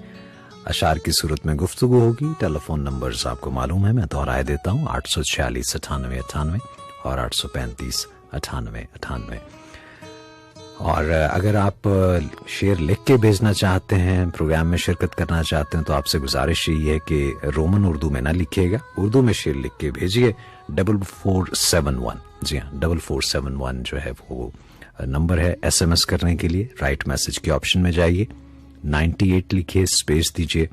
अशार की सूरत में गुफ्तगू होगी। टेलीफोन नंबर्स आपको मालूम है, मैं दोहराए देता हूँ, 846 98 और 835 98। और अगर आप शेर लिख के भेजना चाहते हैं, प्रोग्राम में शिरकत करना चाहते हैं, तो आपसे गुजारिश यही है कि रोमन उर्दू में ना लिखिएगा, उर्दू में शेर लिख के भेजिए 4471। जी हाँ, 4471 जो है वो नंबर है SMS करने के लिए। राइट मैसेज के ऑप्शन में जाइए, 98 लिखिए, स्पेस दीजिए,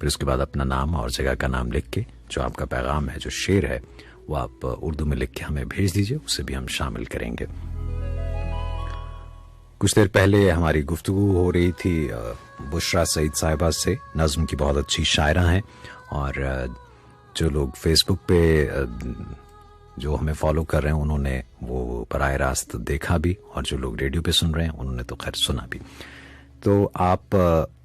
फिर उसके बाद अपना नाम और जगह का नाम लिख के जो आपका पैगाम है, जो शेर है, वो आप उर्दू में लिख के हमें भेज दीजिए, उसे भी हम शामिल करेंगे। कुछ देर पहले हमारी गुफ्तगू हो रही थी बुशरा सईद साहिबा से, नज़्म की बहुत अच्छी शायरा हैं, और जो लोग फेसबुक पे जो हमें फॉलो कर रहे हैं उन्होंने वो बराह रास्त देखा भी, और जो लोग रेडियो पे सुन रहे हैं उन्होंने तो खैर सुना भी। तो आप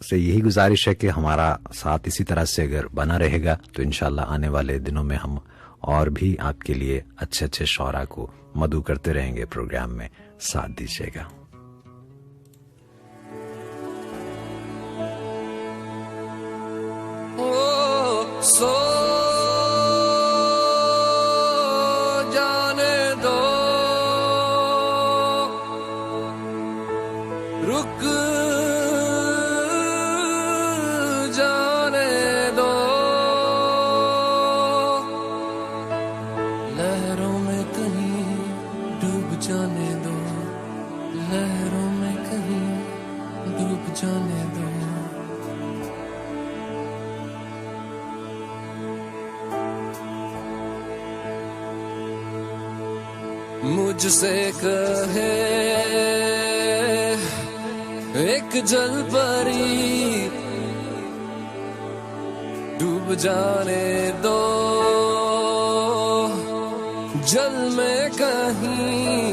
से यही गुजारिश है कि हमारा साथ इसी तरह से अगर बना रहेगा तो इंशाल्लाह आने वाले दिनों में हम और भी आपके लिए अच्छे अच्छे शौरा को मदऊ करते रहेंगे, प्रोग्राम में साथ दीजिएगा। सो जाने दो, रुक जाने दो, लहरों में कहीं डूब जाने दो, लहरों में कहीं डूब जाने दो। मुझसे कहे एक जलपरी, डूब जाने दो जल में कहीं,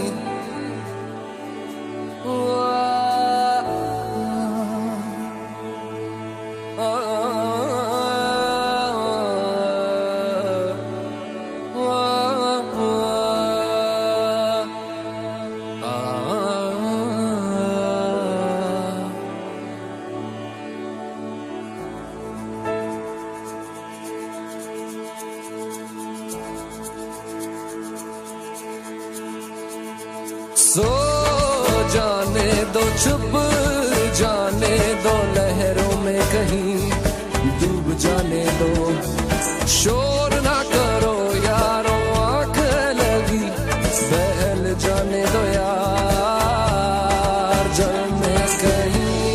सो जाने दो, छुप जाने दो, लहरों में कहीं डूब जाने दो, शोर ना करो यारो, आंख लगी बहल जाने दो यार, जल में कहीं,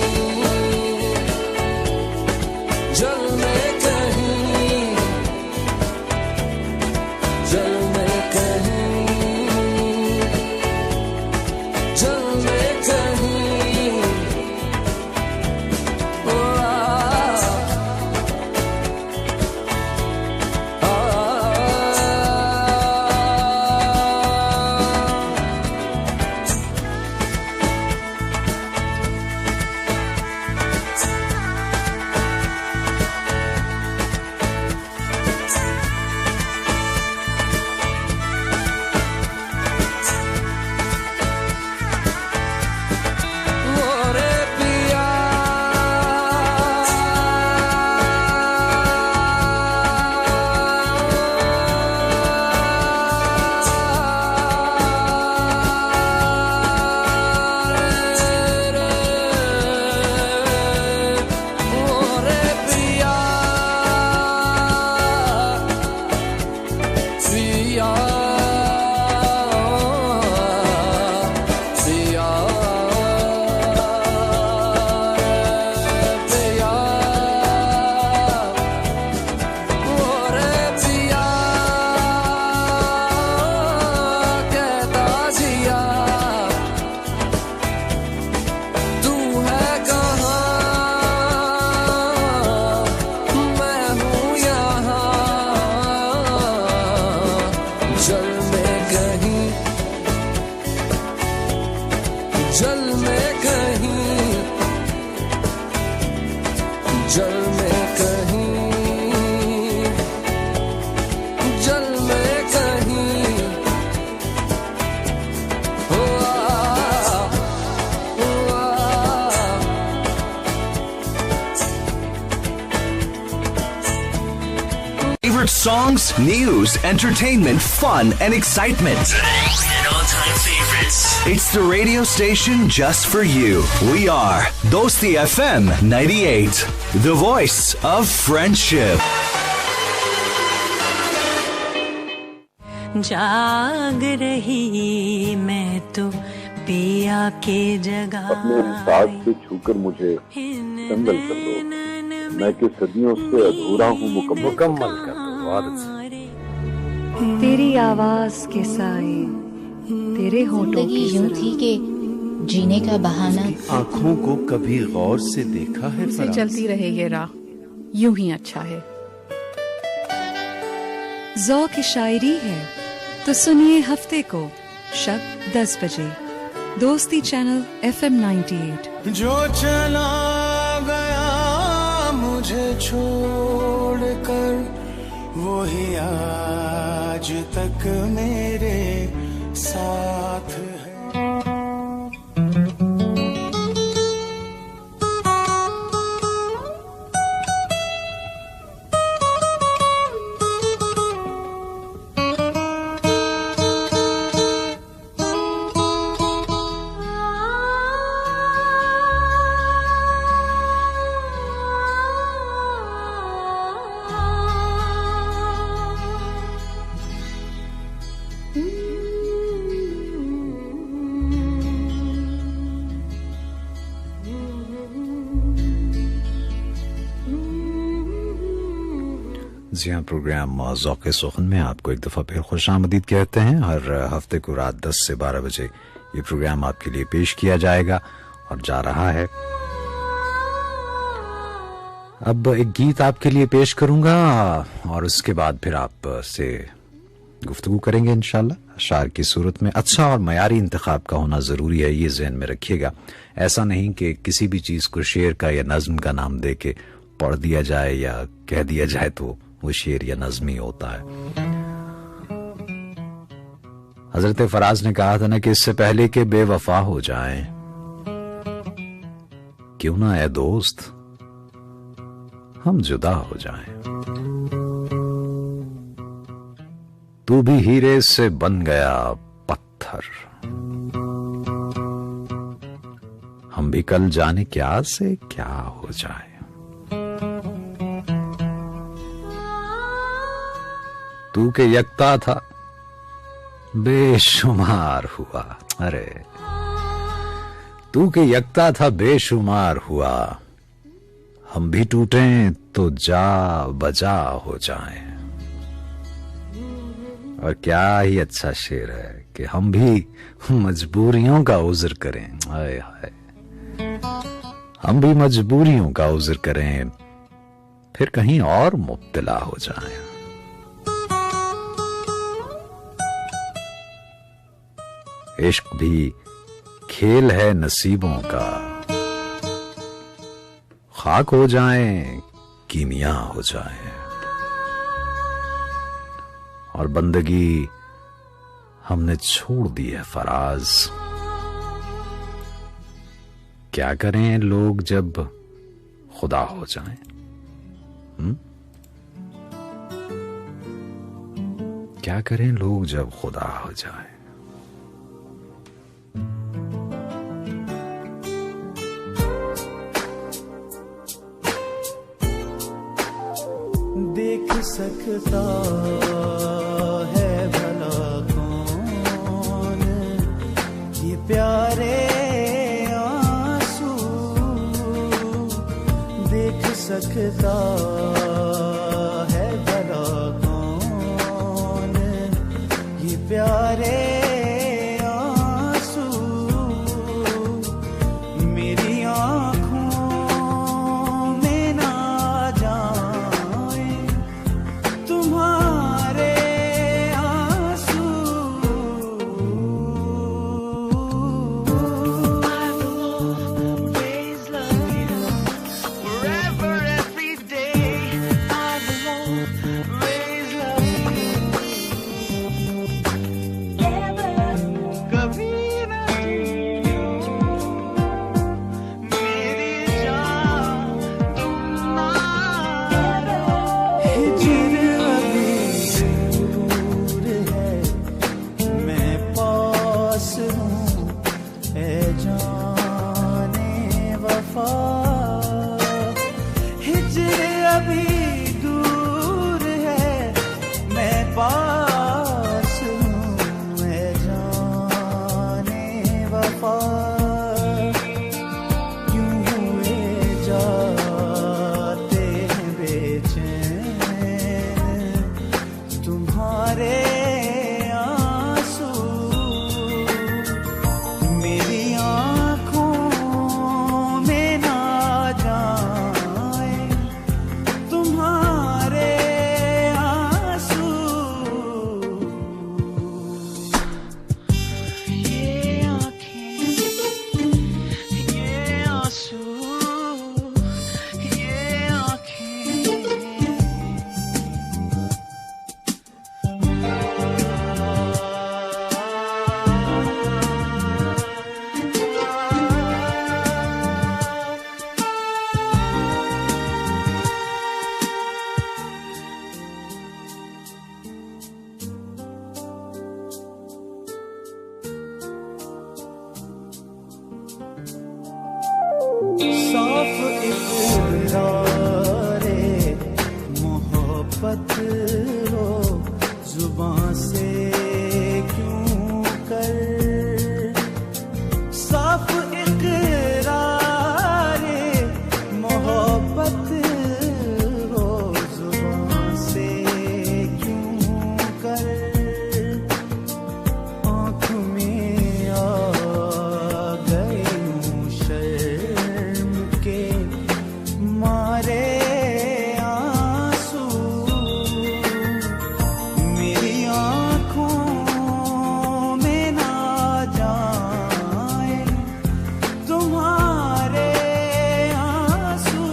जल में कहीं, जल में कहीं, जल में कहीं, जल में कहीं, जल में कहीं, जल में कहीं, हो Favorite songs, news, entertainment, fun, and excitement. And all-time favorites. It's the radio station just for you. We are Dosti FM 98, the voice of friendship. जाग रही मैं तो पिया के जगह, अपने साथ से छूकर मुझे संगल कर लो, मैं कि सदियों से अधूरा हूँ मुकम्मल कर दो। बहुत अच्छा। तेरी आवाज के साए, तेरे होठों की यूं थी कि जीने का बहाना, आँखों को कभी गौर से देखा है से चलती रहे ये राह, यूं ही अच्छा है। ज़ौक़ शायरी है तो सुनिए हफ्ते को शब 10 बजे दोस्ती चैनल FM 98। जो चला गया मुझे छोड़कर, वही आज तक मेरे साथ है। जी हाँ, प्रोग्राम ज़ौक़े सुख़न में आपको एक दफ़ा फिर खुशामदीद कहते हैं। हर हफ्ते को रात 10 से 12 बजे ये प्रोग्राम आपके लिए पेश किया जाएगा और जा रहा है। अब एक गीत आपके लिए पेश करूंगा और उसके बाद फिर आप से गुफ्तगू करेंगे इंशाल्लाह अशार की सूरत में। अच्छा और मयारी इंतखाब का होना ज़रूरी है, ये ज़हन में रखिएगा। ऐसा नहीं कि किसी भी चीज़ को शेर का या नज़्म का नाम दे के पढ़ दिया जाए या कह दिया जाए तो वो शेर या नज़्म ही होता है। हजरत फराज ने कहा था ना कि इससे पहले कि बेवफा हो जाएं, क्यों ना ए दोस्त हम जुदा हो जाएं। तू भी हीरे से बन गया पत्थर, हम भी कल जाने क्या से क्या हो जाए। तू के यकता था बेशुमार हुआ, अरे तू के यकता था बेशुमार हुआ, हम भी टूटें तो जा बजा हो जाएं। और क्या ही अच्छा शेर है कि हम भी मजबूरियों का उज़्र करें, हाय हाय, हम भी मजबूरियों का उज़्र करें, फिर कहीं और मुब्तला हो जाएं। इश्क भी खेल है नसीबों का, खाक हो जाएं कीमिया हो जाएं। और बंदगी हमने छोड़ दी है फराज, क्या करें लोग जब खुदा हो जाएं। क्या करें लोग जब खुदा हो जाएं। देख सकता है भला कौन ये प्यारे आंसू, देख सकता है भला कौन ये प्यारे आंसू, मेरी आंखों में ना जाए तुम्हारे आंसू। I will always love you forever, every day. साफ इकरारे मोहब्बत हो जुबां से क्यों कर, साफ इकरारे मोहब्बत हो जुबां से क्यों कर, आँख में आ गए यूं शर्म के मारे आंसू, मेरी आँखों में ना जाए तुम्हारे आंसू,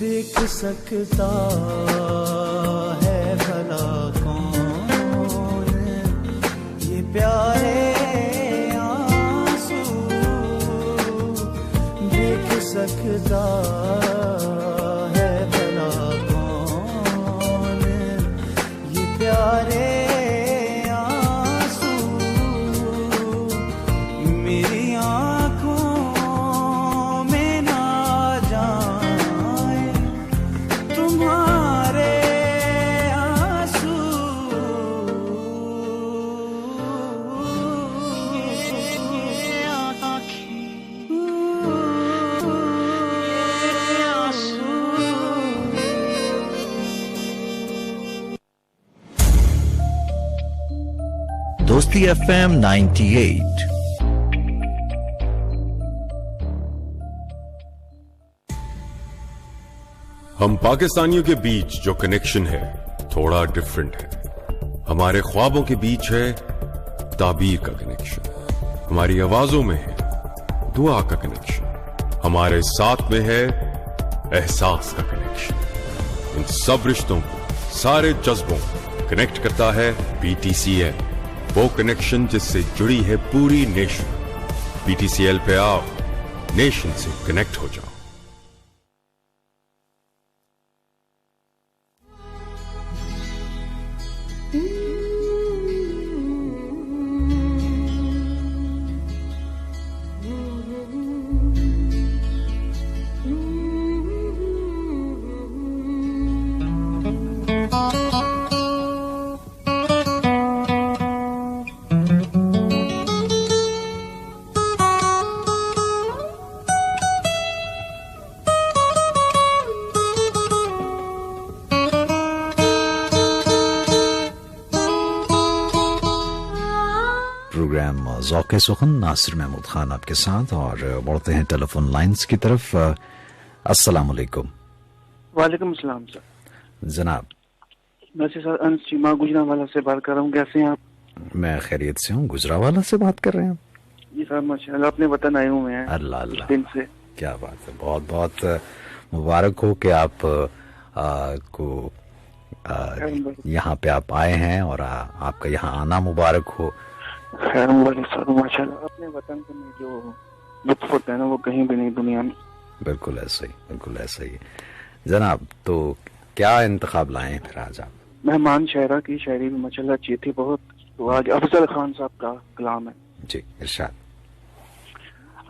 देख सकता है भला कौन ये प्यारे आंसू, देख सकता है भला कौन ये प्यारे आंसू, मेरी आँखों में ना जाए तुम्हारे आंसू, दोस्ती FM 98। हम पाकिस्तानियों के बीच जो कनेक्शन है थोड़ा डिफरेंट है। हमारे ख्वाबों के बीच है ताबीर का कनेक्शन, हमारी आवाजों में है दुआ का कनेक्शन, हमारे साथ में है एहसास का कनेक्शन। इन सब रिश्तों को, सारे जज्बों को कनेक्ट करता है BTCL, वो कनेक्शन जिससे जुड़ी है पूरी नेशन। BTCL पे आओ, नेशन से कनेक्ट हो जाओ। प्रोग्राम ज़ौक़े सुख़न, नासिर महमूद खान आपके साथ, और बढ़ते हैं टेलीफोन लाइंस की तरफ। अस्सलाम वालेकुम। वालेकुम अस्सलाम सर। जनाब, मैं सर अनसीमा गुजरावाला से बात कर रहा हूँ, कैसे हैं आप? मैं खैरियत से हूँ। गुजरावाला से बात कर रहे हैं? जी सर, माशाल्लाह अपने वतन आए हुए हैं। अल्लाह अल्लाह, दिन से। क्या बात है, बहुत बहुत मुबारक हो कि आप को यहाँ पे आप आए हैं और आपका यहाँ आना मुबारक हो। खैर माशाल्लाह, अपने वतन में जो लुत्फ होता है ना वो कहीं भी नहीं दुनिया में। बिल्कुल ऐसा ही, बिल्कुल ऐसा ही। जनाब, तो क्या इंतखाब लाए हैं फिर आज आप? मेहमान शायरा की शायरी भी माशाल्लाह अच्छी थी बहुत। तो आज अफजल खान साहब का कलाम है। जी इरशाद।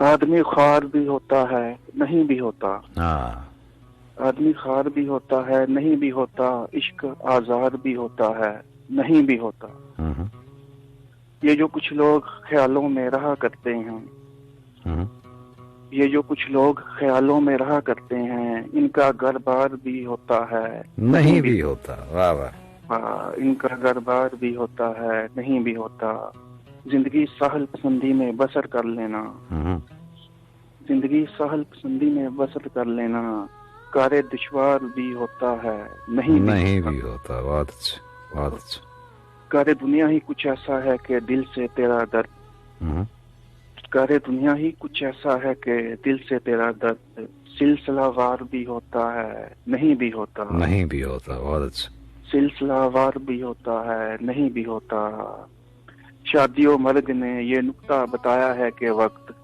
आदमी ख्वार भी होता है नहीं भी होता, आदमी ख्वार भी होता है नहीं भी होता, इश्क आजार भी होता है नहीं भी होता। ये जो कुछ लोग ख्यालों में रहा करते हैं, ये जो कुछ लोग ख्यालों में रहा करते हैं, इनका घर बार भी होता है नहीं भी होता। वाह वाह। इनका घर बार भी होता है नहीं भी होता। जिंदगी सहल पसंदी में बसर कर लेना, जिंदगी सहल पसंदी में बसर कर लेना, कार्य दुश्वार भी होता है नहीं भी होता। बहुत अच्छा, बहुत अच्छा। कार्य दुनिया ही कुछ ऐसा है कि दिल से तेरा दर्द, कार्य दुनिया ही कुछ ऐसा है कि दिल से तेरा दर्द, सिलसिलावार भी होता है नहीं भी होता, नहीं भी होता। बहुत अच्छा। सिलसिलावार भी होता है नहीं भी होता। शादियों मर्ग ने ये नुक्ता बताया है कि वक्त,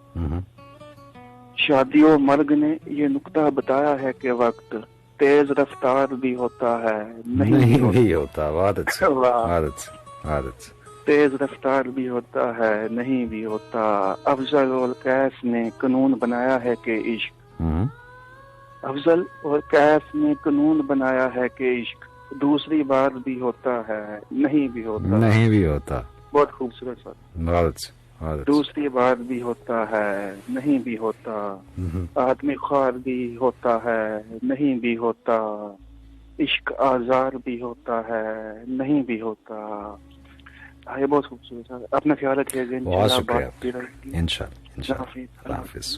शादियों मर्ग ने ये नुक्ता बताया है कि वक्त तेज रफ्तार भी होता है नहीं भी होता। बहुत अच्छा, बहुत अच्छा, बहुत अच्छा। तेज रफ्तार भी होता है, नहीं भी होता। अफजल और कैफ ने कानून बनाया है कि इश्क, अफजल और कैफ ने कानून बनाया है कि इश्क दूसरी बार भी होता है, नहीं भी होता। नहीं भी होता, बहुत खूबसूरत बात। दूसरी बार भी होता है, नहीं भी होता। आदमी ख्वार भी होता है, नहीं भी होता। इश्क आजार भी होता है, नहीं भी होता। ये बहुत खूबसूरत है। अपना ख्याल रखिएगा। बहुत शुक्रिया। इंशाल्लाह। हाफिज।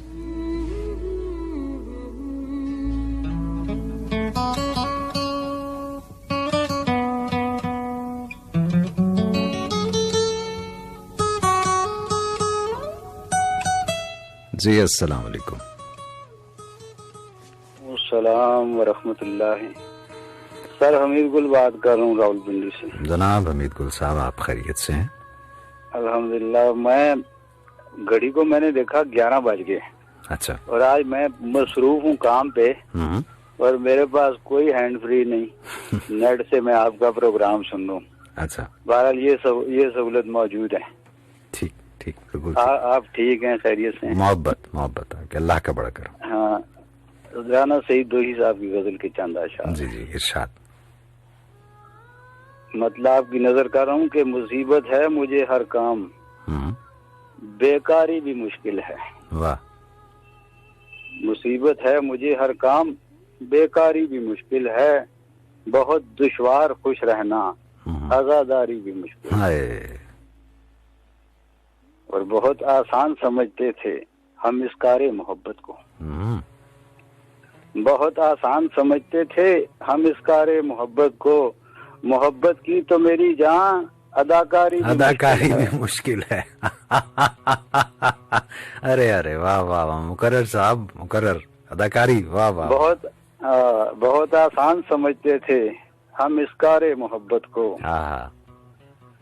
जी अस्सलाम वालेकुम। अस्सलाम व रहमतुल्लाह। सर हमीद गुल बात कर रहा हूँ रावलपिंडी से। जनाब हमीद गुल साहब, आप खैरियत से हैं? अल्हम्दुलिल्लाह। मैं घड़ी को मैंने देखा 11 बज गए। अच्छा। और आज मैं मसरूफ हूँ काम पे और मेरे पास कोई हैंड फ्री नहीं। नेट से मैं आपका प्रोग्राम सुन रहा हूँ। अच्छा। बहरहाल ये सहूलत मौजूद है। ठीक ठीक, बिल्कुल। आप ठीक हैं, खैरियत से? मोहब्बत अल्लाह का बड़ा करो। हाँ, राना सईद दोही साहब की गजल के चंद अशआर। जी जी, इरशाद। मतलब की नजर कर रहा हूँ कि मुसीबत है मुझे हर काम, बेकारी भी मुश्किल है। वाह। मुसीबत है मुझे हर काम, बेकारी भी मुश्किल है। बहुत दुश्वार खुश रहना, आजादारी भी मुश्किल है। और बहुत आसान समझते थे हम इस कारे मोहब्बत को। बहुत आसान समझते थे हम इस कारे मोहब्बत को। मोहब्बत की तो मेरी जान, अदाकारी भी मुश्किल है। अरे वाह वाह वाह, मुकर्रर साहब, मुकर्रर। अदाकारी, वाह वाह। बहुत आसान समझते थे हम इस कारे मोहब्बत को।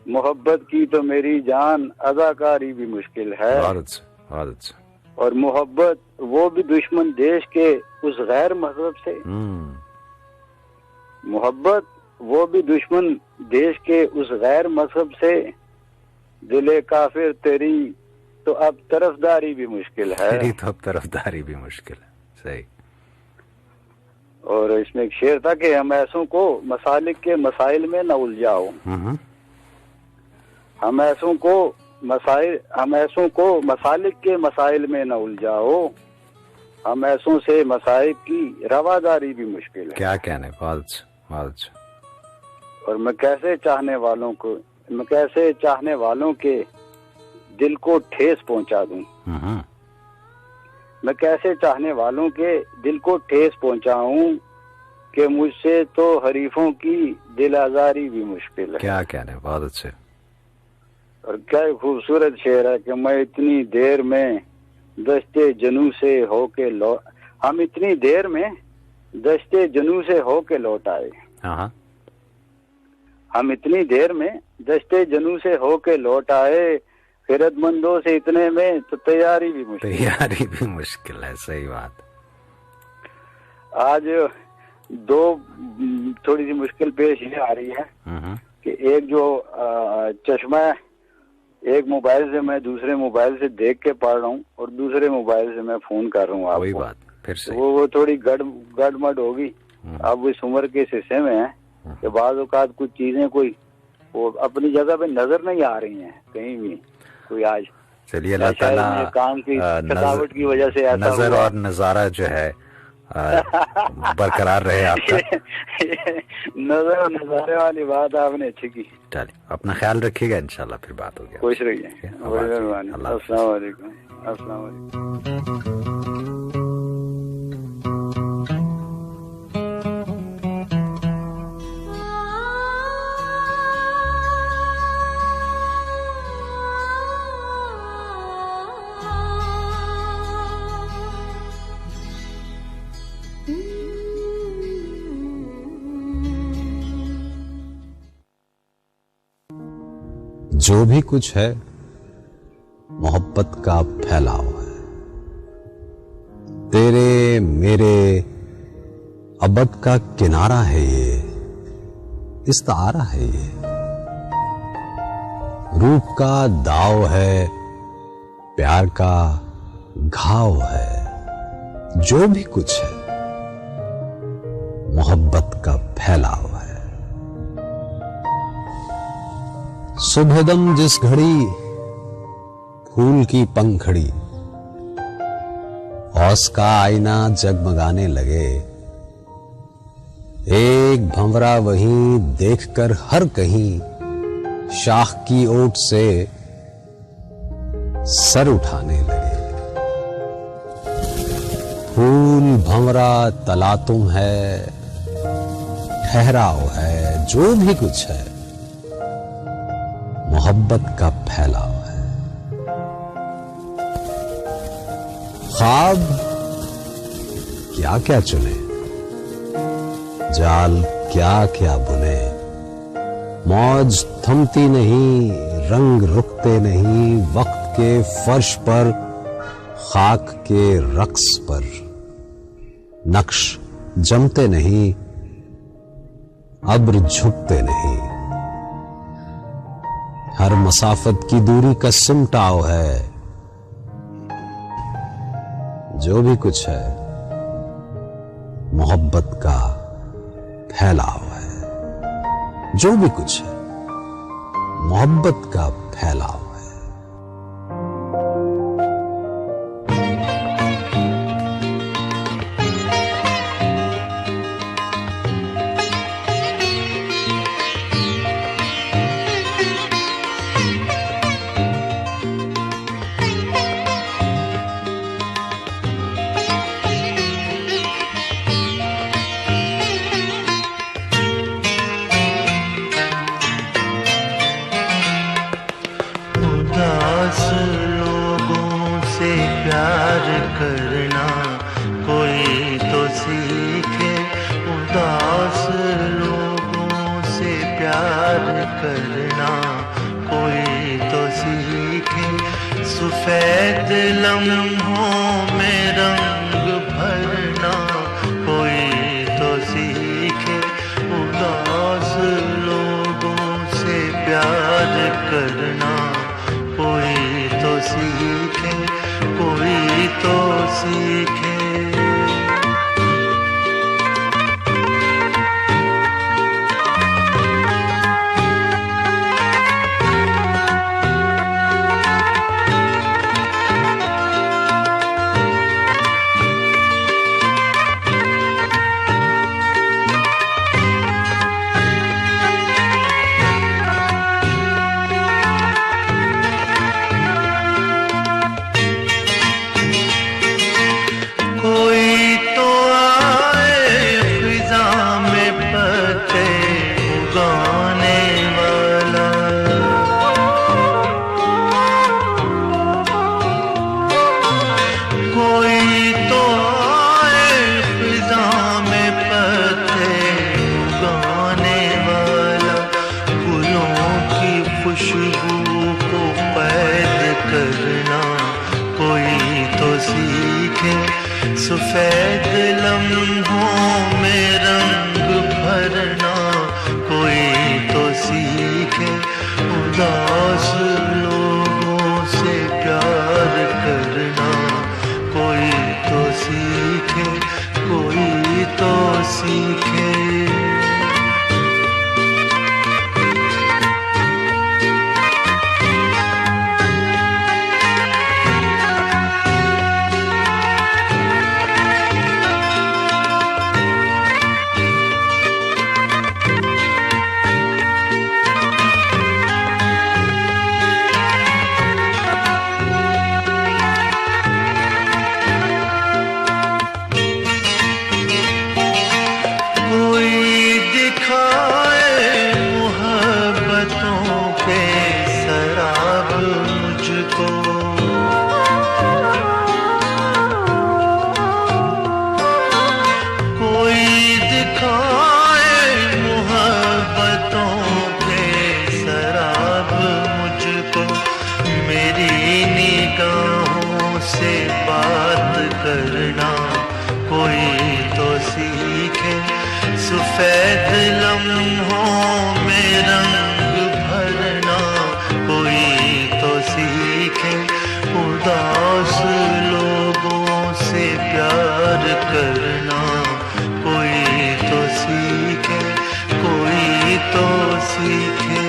मोहब्बत की तो मेरी जान, अदाकारी भी मुश्किल है। और मोहब्बत वो भी दुश्मन देश के उस गैर मजहब से। मोहब्बत वो भी दुश्मन देश के उस गैर मजहब से। दिले काफिर तेरी तो अब तरफदारी भी मुश्किल है। तो अब तरफदारी भी मुश्किल है। सही। और इसमें एक शेर था कि हम ऐसों को मसालिक के मसाइल में न उलझाओ। हम ऐसों को मसालिक के मसाइल में न उलझाओ। हम ऐसों से मसाइब की रवादारी भी मुश्किल है। क्या कहने, बहुत। और मैं कैसे चाहने वालों के दिल को ठेस पहुंचा दूं। मैं कैसे चाहने वालों के दिल को ठेस पहुंचाऊं कि मुझसे तो हरीफों की दिल आजारी भी मुश्किल है। क्या कहने, बहुत अच्छे। और क्या खूबसूरत शेर है कि मैं इतनी देर में दस्ते जनू से होके हम इतनी देर में दस्ते जनू से होके लौट आए। हम इतनी देर में दस्ते जनू से होके लौट आए। खिरतमंदों से इतने में तो तैयारी भी मुश्किल है। सही बात। आज दो थोड़ी सी मुश्किल पेश ये आ रही है कि एक जो चश्मा है, एक मोबाइल से मैं दूसरे मोबाइल से देख के पढ़ रहा हूँ और दूसरे मोबाइल से मैं फोन कर रहा हूँ आपको। वही बात फिर से। वो थोड़ी गड़मड़ होगी। अब इस उम्र के हिस्से में है कि बाज़ औक़ात कुछ चीजें कोई वो अपनी जगह पे नजर नहीं आ रही हैं कहीं भी कोई। आज चलिए अल्लाह ताला काम की थकावट की वजह से नजर और नजारा जो है बरकरार रहे आपका। नजर और नजारे वाली बात आपने अच्छी की। चलिए अपना ख्याल रखिएगा, इंशाल्लाह फिर बात होगी। खुश रहिए। अस्सलाम वालेकुम। अस्सलाम वालेकुम। जो भी कुछ है मोहब्बत का फैलाव है। तेरे मेरे अबद का किनारा है ये, इस्तारा है ये। रूप का दाव है, प्यार का घाव है, जो भी कुछ है मोहब्बत का फैलाव है। सुबहदम जिस घड़ी फूल की पंखड़ी औस का आईना जगमगाने लगे, एक भंवरा वहीं देखकर हर कहीं शाख की ओट से सर उठाने लगे। फूल भंवरा तलातुम है, ठहराव है, जो भी कुछ है मोहब्बत का फैलाव है। ख्वाब क्या क्या चुने, जाल क्या क्या बुने, मौज थमती नहीं, रंग रुकते नहीं, वक्त के फर्श पर, खाक के रक्स पर, नक्श जमते नहीं, अब्र झुकते नहीं। हर मसाफत की दूरी का सिमटाव है, जो भी कुछ है मोहब्बत का फैलाव है। जो भी कुछ है मोहब्बत का फैलाव है। करना कोई तो सीखे, उदास लोगों से प्यार करना कोई तो सीखे। सफेद लम्हों में रंग भरना कोई तो सीखे, उदास लोगों से प्यार करना कोई तो सीखे, कोई तो सीखे। सफेद लम्हों में रंग भरना कोई तो सीखे, उदास लोगों से प्यार करना कोई तो सीखे, कोई तो सीखे। सफेद लम्हों में रंग भरना कोई प्यार करना, कोई तो सीखे, कोई तो सीखे।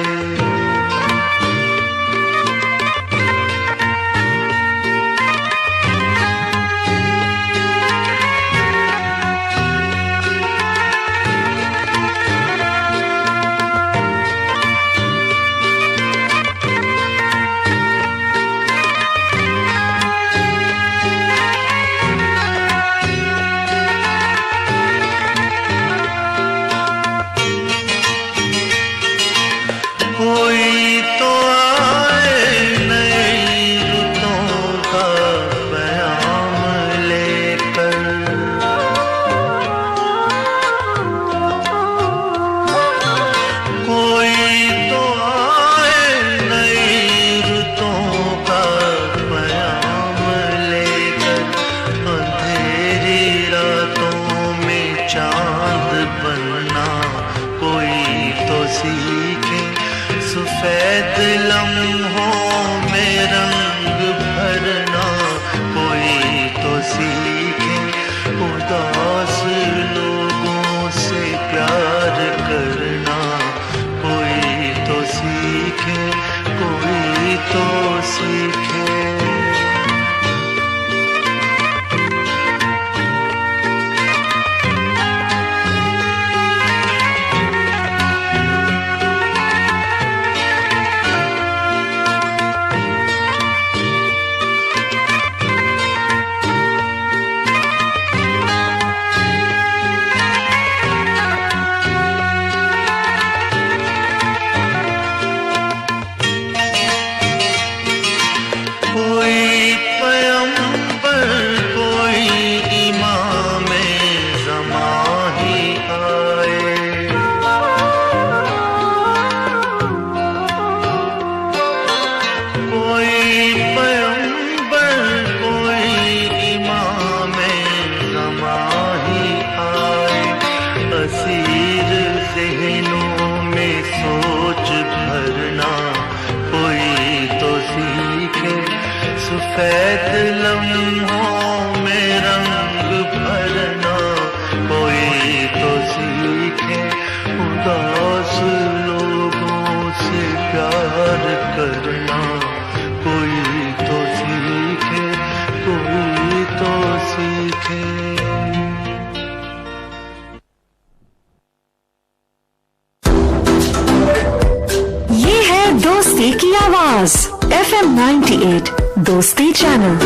FM 98 दोस्ती चैनल।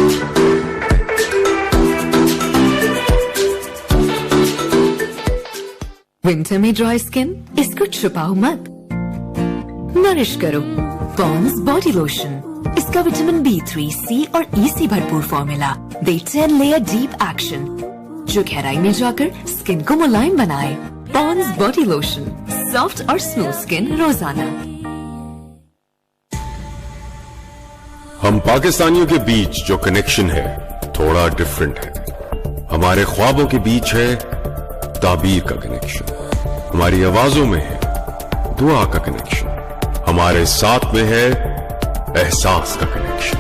विंटर में ड्राई स्किन, इसको छुपाओ मत, नरिश करो पॉन्ड्स बॉडी लोशन। इसका विटामिन B3, C और E से भरपूर फॉर्मूला दे 10 लेयर डीप एक्शन जो गहराई में जाकर स्किन को मुलायम बनाए। पॉन्ड्स बॉडी लोशन, सॉफ्ट और स्मूथ स्किन रोजाना। हम पाकिस्तानियों के बीच जो कनेक्शन है थोड़ा डिफरेंट है। हमारे ख्वाबों के बीच है ताबीर का कनेक्शन, हमारी आवाजों में है दुआ का कनेक्शन, हमारे साथ में है एहसास का कनेक्शन।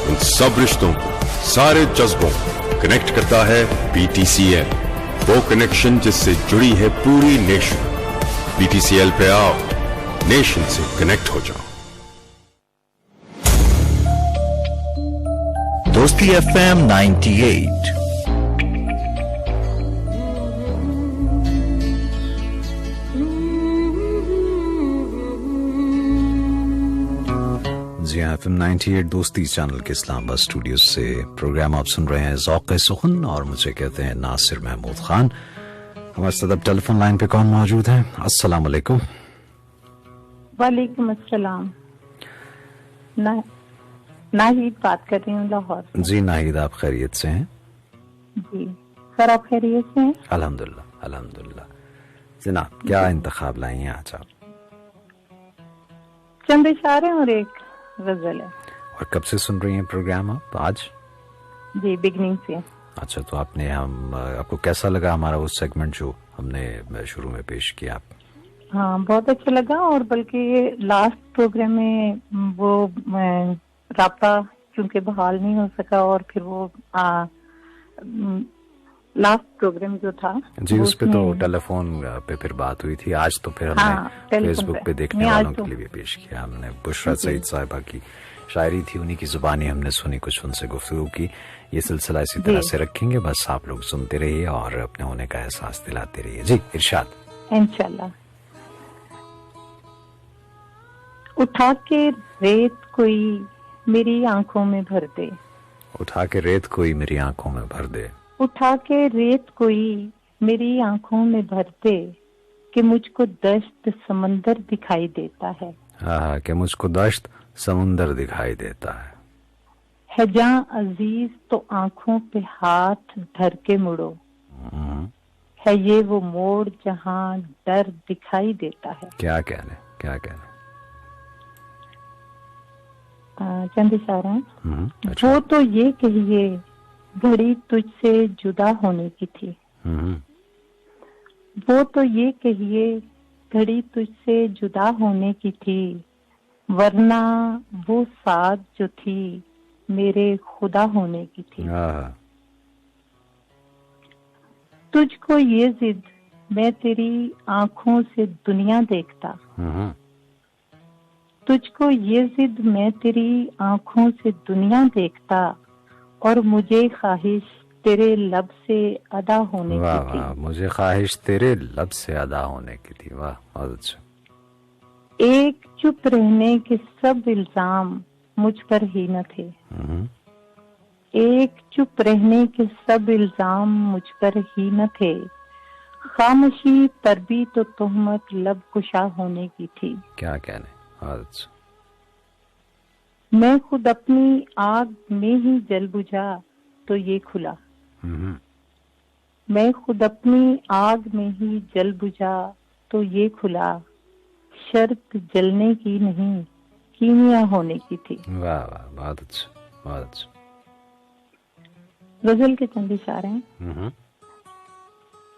उन सब रिश्तों को, सारे जज्बों को कनेक्ट करता है BTCL, वो कनेक्शन जिससे जुड़ी है पूरी नेशन। BTCL पे आओ, नेशन से कनेक्ट हो जाओ। दोस्ती FM 98। जी हाँ, FM 98 दोस्ती चैनल के इस्लामाबाद स्टूडियो से प्रोग्राम आप सुन रहे हैं ज़ौक़ सुख़न और मुझे कहते हैं नासिर महमूद खान। हमारे साथ अब टेलीफोन लाइन पे कौन मौजूद है? अस्सलाम वालेकुम। वालेकुम अस्सलाम। नाहिद बात कर रही हूँ लाहौर। जी नाहिद, आप खैरियत से हैं? जी सर, आप खैरियत से हैं? अल्हम्दुलिल्लाह अल्हम्दुलिल्लाह। जनाब, क्या इंतखाब लाई हैं आज आप? चंद इशारे और एक गजल है। और कब से सुन रही हैं प्रोग्राम आप? आज? जी, बिगनिंग से। अच्छा, तो आपको कैसा लगा हमारा वो सेगमेंट जो हमने शुरू में पेश किया? हाँ, बहुत अच्छा लगा। और बल्कि लास्ट प्रोग्राम में वो राब्ता क्योंकि बहाल नहीं हो सका और फिर वो लास्ट प्रोग्राम जो था जी, उस पे तो टेलीफोन पे फिर बात हुई थी। आज तो फिर हमने फेसबुक पे देखने वालों के लिए भी पेश किया। हमने बुशरा सईद साहिबा की शायरी थी, उन्हीं की जुबानी हमने सुनी, कुछ उनसे गुफ्तगू की। ये सिलसिला इसी तरह से रखेंगे, बस आप लोग सुनते रहिए और अपने होने का एहसास दिलाते रहिए। जी इरशाद। इंशाल्लाह। उठा के रेत कोई मेरी आंखों में भर दे, उठा के रेत कोई मेरी आंखों में भर दे, उठा के रेत कोई मेरी आंखों में भर दे, कि मुझको दश्त समंदर दिखाई देता है। हाँ, कि मुझको दश्त समुंदर दिखाई देता है जहाँ अजीज तो आंखों पे हाथ धर के मुड़ो, है ये वो मोड़ जहाँ डर दिखाई देता है। क्या कहने, क्या कहने। चंद इशारा। वो तो ये कहिए घड़ी तुझसे जुदा होने की थी, वो तो ये कहिए घड़ी तुझसे जुदा होने की थी, वरना वो साथ जो थी मेरे खुदा होने की थी। तुझको ये जिद मैं तेरी आंखों से दुनिया देखता, तुझको ये जिद मैं तेरी आंखों से दुनिया देखता, और मुझे ख्वाहिश तेरे लब से अदा होने की थी। वाह, मुझे ख्वाहिश तेरे लब से अदा होने की थी। वाह, बहुत अच्छा। एक चुप रहने के सब इल्जाम मुझ पर ही न थे, एक चुप रहने के सब इल्जाम मुझ पर ही न थे, खामोशी पर भी तो तोहमत लब कुशा होने की थी। क्या कहने, बहुत अच्छा। मैं खुद अपनी आग में ही जल बुझा तो ये खुला, मैं खुद अपनी आग में ही जल बुझा तो ये खुला, शर्त जलने की नहीं कीमिया होने की थी। वाह वाह, बहुत अच्छा, बहुत अच्छा। गजल के चंद इशारे हैं।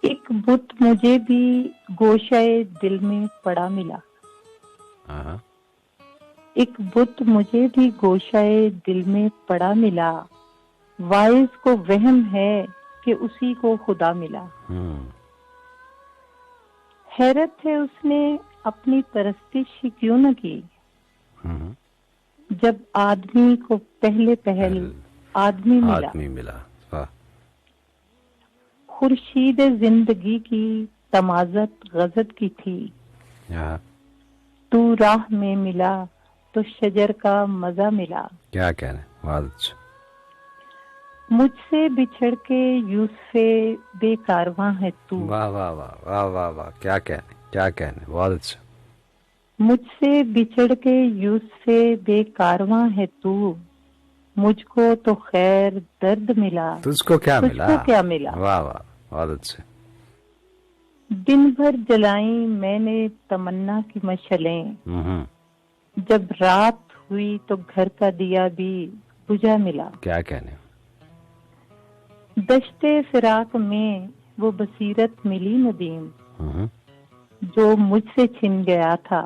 एक बुत मुझे भी गोशाए दिल में पड़ा मिला, एक बुत मुझे भी गोशाए दिल में पड़ा मिला, वाइज को वहम है कि उसी को खुदा मिला। हैरत है उसने अपनी परस्तिश क्यों न की, जब आदमी को पहले पहल आदमी मिला। खुर्शीद जिंदगी की तमाजत गजब की थी, तू राह में मिला तो शजर का मजा मिला। क्या कहने, बहुत अच्छा। मुझसे बिछड़ के यूसुफे बेकारवां है तू। वाह वाह वाह वाह वाह वाह, क्या कहने, क्या कहने, बहुत अच्छा। मुझसे बिछड़ के यूसुफे बेकारवां है तू, मुझको तो खैर दर्द मिला, तुझको क्या मिला, तुझको क्या मिला। वाह वाह, बहुत अच्छे। दिन भर जलाई मैंने तमन्ना की मशलें, जब रात हुई तो घर का दिया भी बुझा मिला। क्या कहने। दश्ते फिराक में वो बसीरत मिली नदीम, जो मुझसे छिन गया था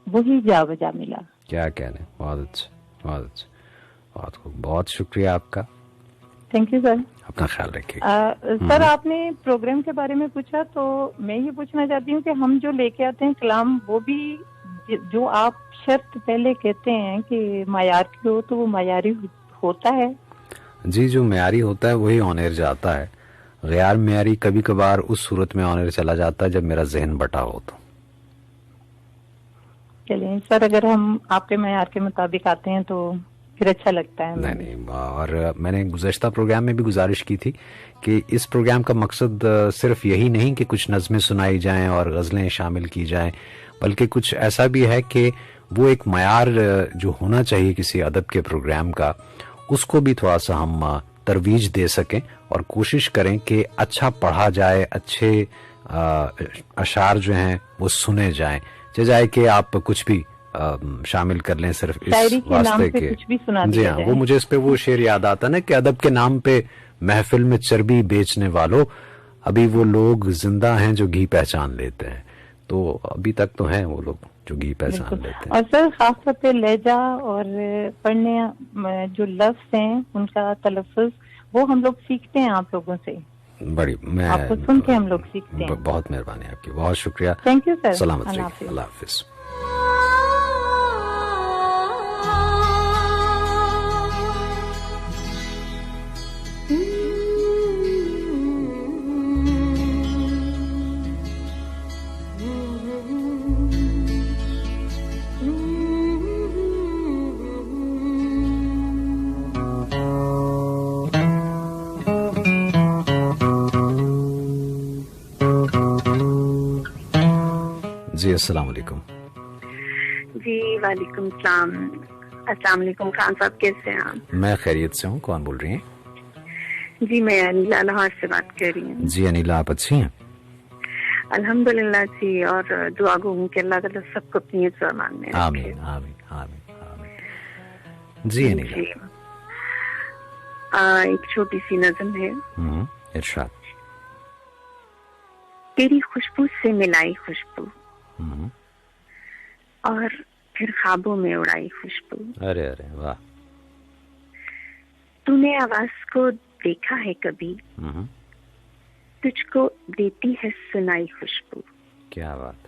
वही जा बजा मिला। क्या कहने, बहुत अच्छा, बहुत अच्छा, बहुत खूब, बहुत शुक्रिया आपका। Thank you sir. अपना ख्याल रखिए। सर आपने प्रोग्राम के बारे में पूछा, तो मैं ये पूछना चाहती हूँ कि हम जो लेके आते हैं कलाम, वो भी जो आप शर्त पहले कहते हैं कि मायार की हो, तो वो मायारी होता है? जी, जो म्यारी होता है वही ऑन एयर जाता है। गैर म्यारी कभी कभार उस सूरत में ऑन एयर चला जाता है जब मेरा जहन बटा हो तो। चलिए सर, अगर हम आपके मायार के मुताबिक आते हैं तो फिर अच्छा लगता है। नहीं, और मैंने गुज़श्ता प्रोग्राम में भी गुजारिश की थी कि इस प्रोग्राम का मकसद सिर्फ यही नहीं कि कुछ नज़में सुनाई जाएं और गज़लें शामिल की जाएं, बल्कि कुछ ऐसा भी है कि वो एक मयार जो होना चाहिए किसी अदब के प्रोग्राम का, उसको भी थोड़ा सा हम तरवीज दे सकें और कोशिश करें कि अच्छा पढ़ा जाए, अच्छे अशार जो हैं वो सुने जाएं, चाहे कि आप कुछ भी शामिल कर लें सिर्फ इस वास्ते के। जी हाँ, वो मुझे इस पे वो शेर याद आता ना कि अदब के नाम पे महफिल में चर्बी बेचने वालों, अभी वो लोग जिंदा हैं जो घी पहचान लेते हैं। तो अभी तक तो हैं वो लोग जो घी पहचान लेते हैं। और सर खासतौर पे लहजा और पढ़ने जो लफ्ज हैं उनका तलफ़्फ़ुज़ वो हम लोग सीखते हैं आप लोगों से। बड़ी मैं आपको सुन के हम लोग सीखते हैं। बहुत मेहरबानी आपकी, बहुत शुक्रिया। Thank you sir. सलामत रहिए, अल्लाह हाफिज। जी अस्सलाम वालेकुम। जी वालेकुम सलाम। अस्सलाम वालेकुम खान साहब, कैसे हैं आप? मैं खैरियत से हूँ। कौन बोल रही हैं? जी मैं अनिला लाहौर से बात कर रही हूँ। जी अनिला, आप अच्छी हैं? अल्हम्दुलिल्लाह जी, और दुआ गो हूँ कि अल्लाह ताला सबको अपनी ज़मान में रखे। आमीन आमीन आमीन आमीन। जी अनिला, एक छोटी सी नज़म है। इरशाद। तेरी खुशबू से मिलाई खुशबू और फिर ख्वाबों में उड़ाई खुशबू। अरे अरे वाह। तूने आवाज को देखा है कभी? तुझको देती है सुनाई खुशबू। क्या बात।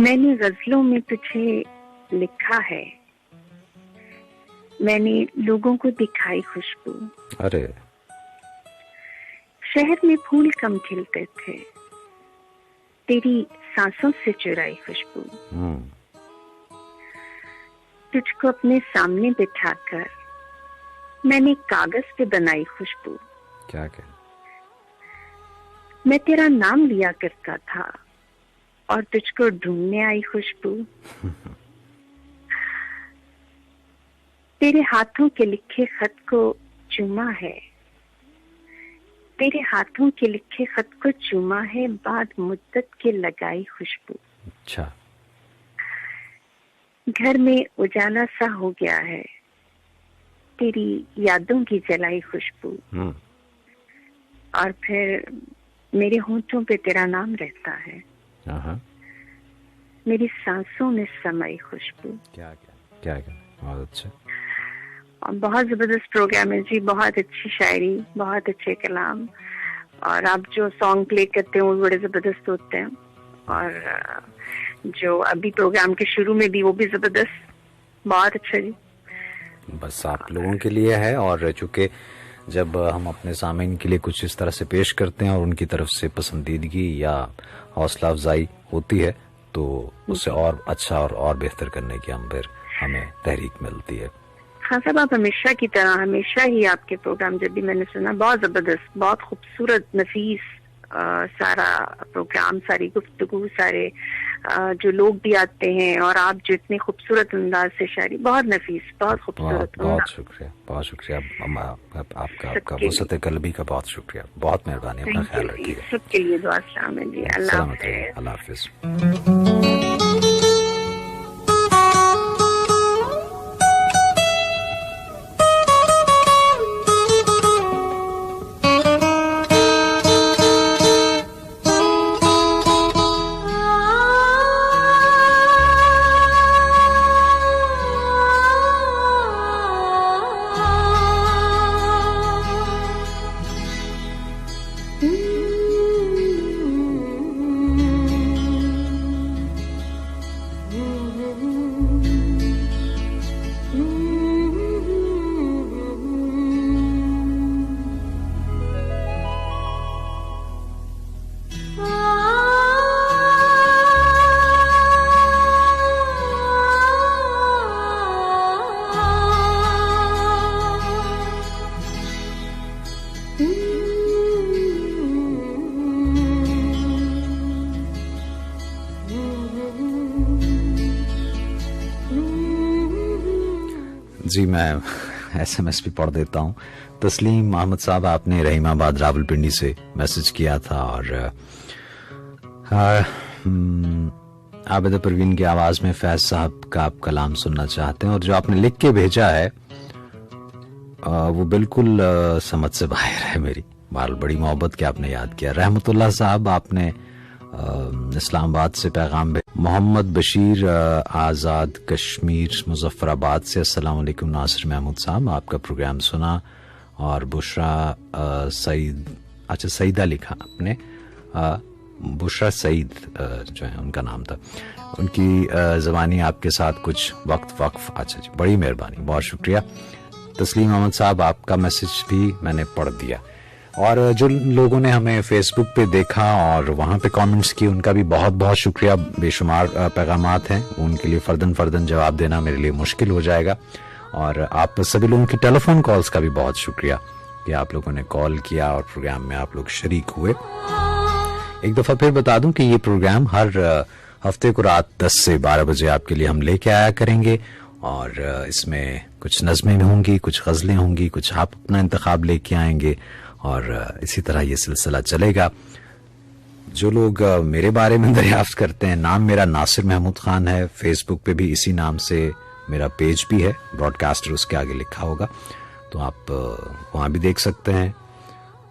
मैंने गजलों में तुझे लिखा है, मैंने लोगों को दिखाई खुशबू। अरे। शहर में फूल कम खिलते थे, तेरी सांसों से चुराई खुशबू। तुझको अपने सामने बिठाकर मैंने कागज पे बनाई खुशबू। क्या क्या। मैं तेरा नाम लिया करता था और तुझको ढूंढने आई खुशबू। तेरे हाथों के लिखे खत को चूमा है, तेरे हाथों के लिखे खत को चूमा है, बाद मुद्दत के लगाई खुशबू। अच्छा। घर में उजाला सा हो गया है, तेरी यादों की जलाई खुशबू। और फिर मेरे होंठों पे तेरा नाम रहता है, मेरी सांसों में समाई खुशबू। क्या क्या क्या क्या। बहुत अच्छा। बहुत जबरदस्त प्रोग्राम है जी, बहुत अच्छी शायरी, बहुत अच्छे कलाम, और आप जो सॉन्ग प्ले करते हैं वो बड़े जबरदस्त होते हैं, और जो अभी प्रोग्राम के शुरू में भी वो भी जबरदस्त, बहुत अच्छा जी। बस आप लोगों के लिए है, और चूंकि जब हम अपने सामीन के लिए कुछ इस तरह से पेश करते हैं और उनकी तरफ से पसंदीदगी या हौसला अफजाई होती है तो उससे और अच्छा और बेहतर करने की हमें तहरीक मिलती है। हाँ साहब, आप हमेशा की तरह, हमेशा ही आपके प्रोग्राम जब भी मैंने सुना बहुत जबरदस्त, बहुत खूबसूरत, नफीस सारा प्रोग्राम, सारी गुफ्तगू, सारे जो लोग भी आते हैं, और आप जो इतने खूबसूरत अंदाज से शायरी, बहुत नफीस, बहुत खूबसूरत। बहुत शुक्रिया, बहुत शुक्रिया आपका वसत कल्बी का बहुत शुक्रिया, बहुत मेहरबानी। अपना ख्याल रखिए। सबके लिए दुआ शामिल जी। अल्लाह हाफिज। जी मैं SMS भी पढ़ देता हूँ। तस्लीम अहमद साहब, आपने रहीमाबाद रावलपिंडी से मैसेज किया था और आबिदा परवीन की आवाज में फैज साहब का आप कलाम सुनना चाहते हैं, और जो आपने लिख के भेजा है वो बिल्कुल समझ से बाहर है मेरी। बड़ी मोहब्बत के आपने याद किया। रहमतुल्लाह साहब, आपने इस्लामाबाद से पैगाम भेजा। मोहम्मद बशीर आज़ाद कश्मीर मुजफ्फराबाद से, अस्सलाम वालेकुम नासिर महमूद साहब, आपका प्रोग्राम सुना और बुशरा सईद, अच्छा सईदा लिखा आपने, बुशरा सईद जो है उनका नाम था, उनकी ज़बानी आपके साथ कुछ वक्फ। अच्छा जी, बड़ी मेहरबानी, बहुत शुक्रिया। तस्लीम अहमद साहब, आपका मैसेज भी मैंने पढ़ दिया। और जो लोगों ने हमें फेसबुक पे देखा और वहाँ पे कमेंट्स किए, उनका भी बहुत बहुत शुक्रिया। बेशुमार पैगामात हैं, उनके लिए फर्दन जवाब देना मेरे लिए मुश्किल हो जाएगा। और आप सभी लोगों की टेलीफोन कॉल्स का भी बहुत शुक्रिया कि आप लोगों ने कॉल किया और प्रोग्राम में आप लोग शरीक हुए। एक दफ़ा फिर बता दूं कि ये प्रोग्राम हर हफ्ते को रात 10 से 12 बजे आपके लिए हम लेके आया करेंगे। और इसमें कुछ नज़में होंगी, कुछ गज़लें होंगी, कुछ आप अपना इंतखाब लेके आएंगे और इसी तरह ये सिलसिला चलेगा। जो लोग मेरे बारे में दरियाफ्त करते हैं, नाम मेरा नासिर महमूद खान है। फेसबुक पे भी इसी नाम से मेरा पेज भी है, ब्रॉडकास्टर उसके आगे लिखा होगा, तो आप वहाँ भी देख सकते हैं।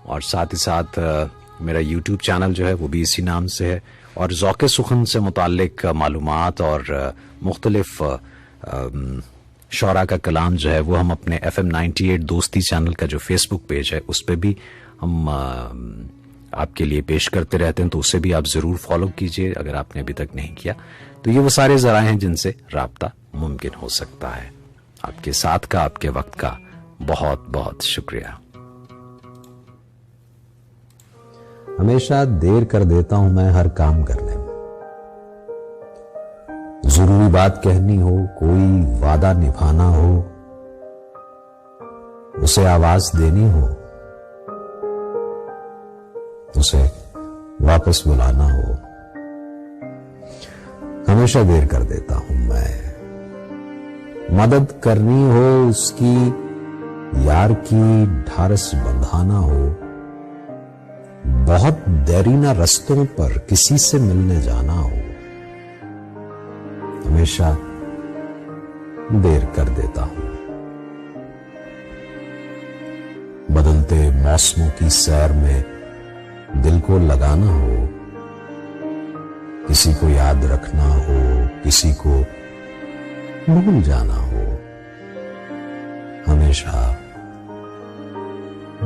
और साथ ही साथ मेरा यूट्यूब चैनल जो है वो भी इसी नाम से है। और ज़ौक़े सुखन से मुताल्लिक मालूमात और मुख्तलिफ शौरा का कलाम जो है वो हम अपने FM 98 दोस्ती चैनल का जो फेसबुक पेज है उस पर भी हम आपके लिए पेश करते रहते हैं, तो उसे भी आप ज़रूर फॉलो कीजिए अगर आपने अभी तक नहीं किया। तो ये वो सारे ज़राए हैं जिनसे राब्ता मुमकिन हो सकता है। आपके साथ का, आपके वक्त का बहुत बहुत शुक्रिया। हमेशा देर कर देता हूं मैं हर काम करने में। जरूरी बात कहनी हो, कोई वादा निभाना हो, उसे आवाज देनी हो, उसे वापस बुलाना हो, हमेशा देर कर देता हूं मैं। मदद करनी हो उसकी, यार की ढारस बंधाना हो, बहुत देरीना रस्तों पर किसी से मिलने जाना हो, हमेशा देर कर देता हूं। बदलते मौसमों की सैर में दिल को लगाना हो, किसी को याद रखना हो, किसी को भूल जाना हो, हमेशा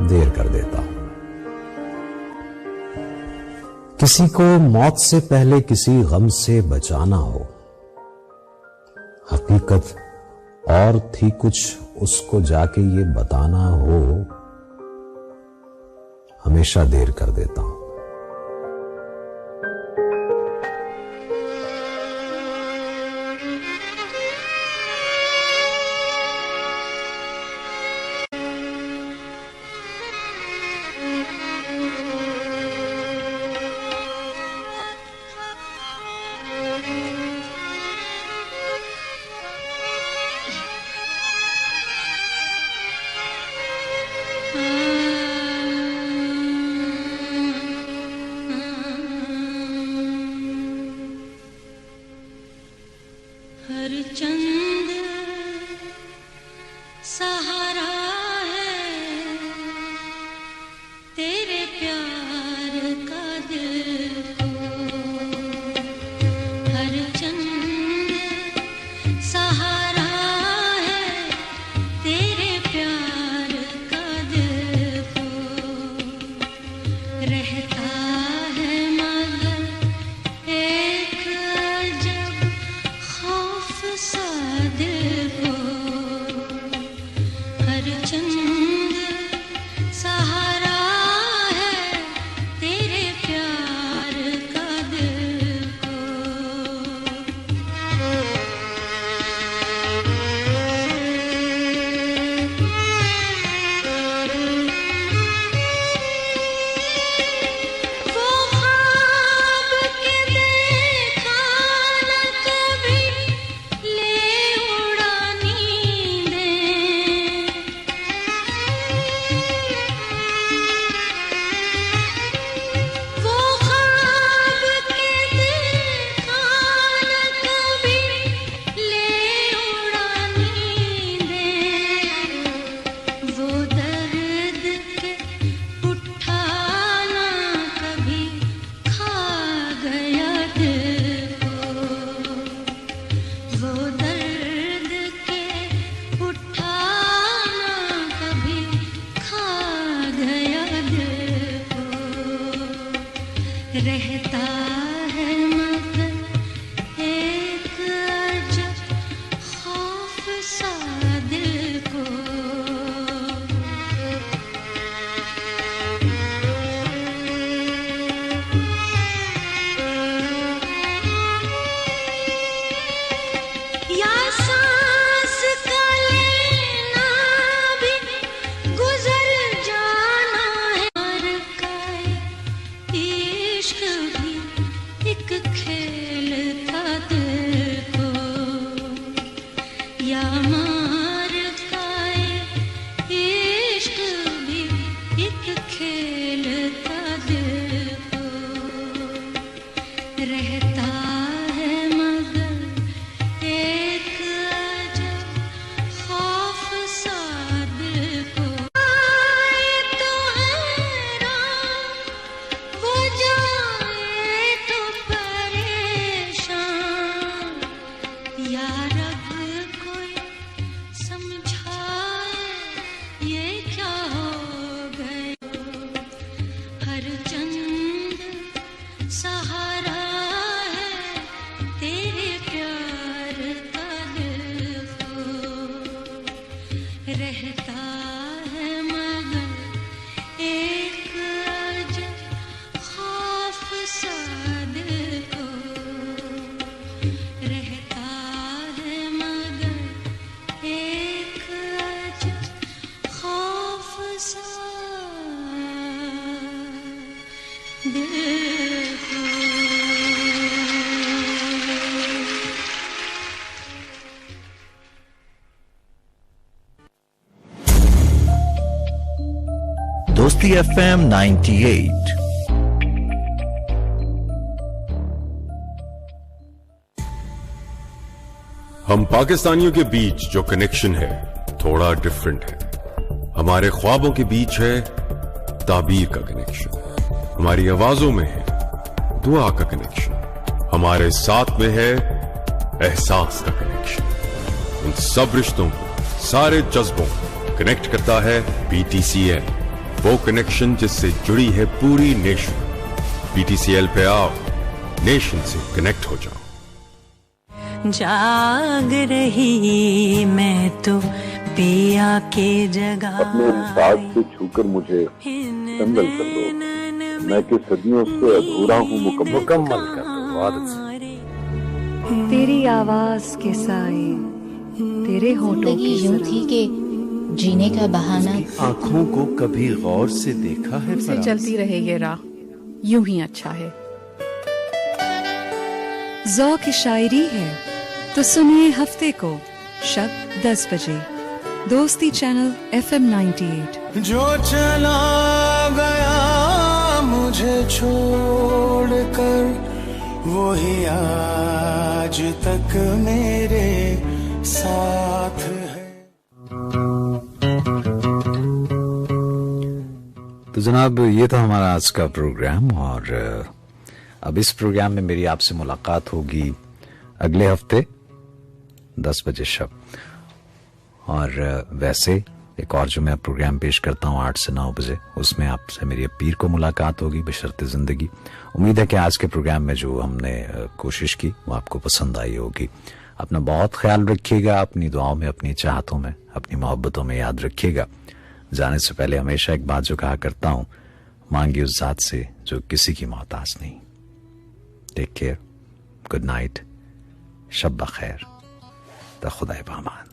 देर कर देता हूं। किसी को मौत से पहले किसी गम से बचाना हो, हकीकत और थी कुछ उसको जाके ये बताना हो, हमेशा देर कर देता हूं। सहारा है तेरे प्यार का दिल। गया दिल को, रहता है मगर एक अजब खौफ सा दिल को। या सांस का लेना भी गुजर जाना है, और का इश्क भी एक खेल था दिल को, या मार का इश्क भी एक खेल था दिल को, रहता है मगर एक अजब खौफ सा दिल को। आए तो हैरान हो जाए तो परेशान, या रब कोई समझाए ये क्या हो गया, हर चंद सहारा है तेरे प्यार का दिल को, रहता है मगर एक अजब खौफ सा दिल को, रहता है मगर एक अजब खौफ सा दिल को। दोस्ती FM 98। हम पाकिस्तानियों के बीच जो कनेक्शन है थोड़ा डिफरेंट है। हमारे ख्वाबों के बीच है ताबीर का कनेक्शन, हमारी आवाजों में है दुआ का कनेक्शन, हमारे साथ में है एहसास का कनेक्शन। इन सब रिश्तों को, सारे जज्बों को कनेक्ट करता है BTCL, वो कनेक्शन जिससे जुड़ी है पूरी नेशन। BTCL पे आओ, नेशन से कनेक्ट हो जाओ। जाग रही मैं तो पिया के जगह, अपने साथ से छूकर मुझे संदल कर दो, मैं कि सदियों से अधूरा हूँ मुकम्मल कर दो। तेरी आवाज के साए, तेरे होठों की यूं थी कि जीने का बहाना, आंखों को कभी गौर से देखा है से चलती रहे ये राह, यूं ही अच्छा है। ज़ौक़ शायरी है तो सुनिए हफ्ते को शब 10 बजे दोस्ती चैनल FM 98। जो चला गया मुझे छोड़कर, वो ही आज तक मेरे साथ है। तो जनाब, ये था हमारा आज का प्रोग्राम, और अब इस प्रोग्राम में मेरी आपसे मुलाकात होगी अगले हफ्ते 10 बजे शब। और वैसे एक और जो मैं प्रोग्राम पेश करता हूँ 8 से 9 बजे, उसमें आपसे मेरी पीर को मुलाकात होगी बशर्ते जिंदगी। उम्मीद है कि आज के प्रोग्राम में जो हमने कोशिश की वो आपको पसंद आई होगी। अपना बहुत ख्याल रखिएगा, अपनी दुआओं में, अपनी चाहतों में, अपनी मोहब्बतों में याद रखिएगा। जाने से पहले हमेशा एक बात जो कहा करता हूँ, मांगी उस जात से जो किसी की मोहताज नहीं। टेक केयर, गुड नाइट, शब बखैर, खुदा पामान।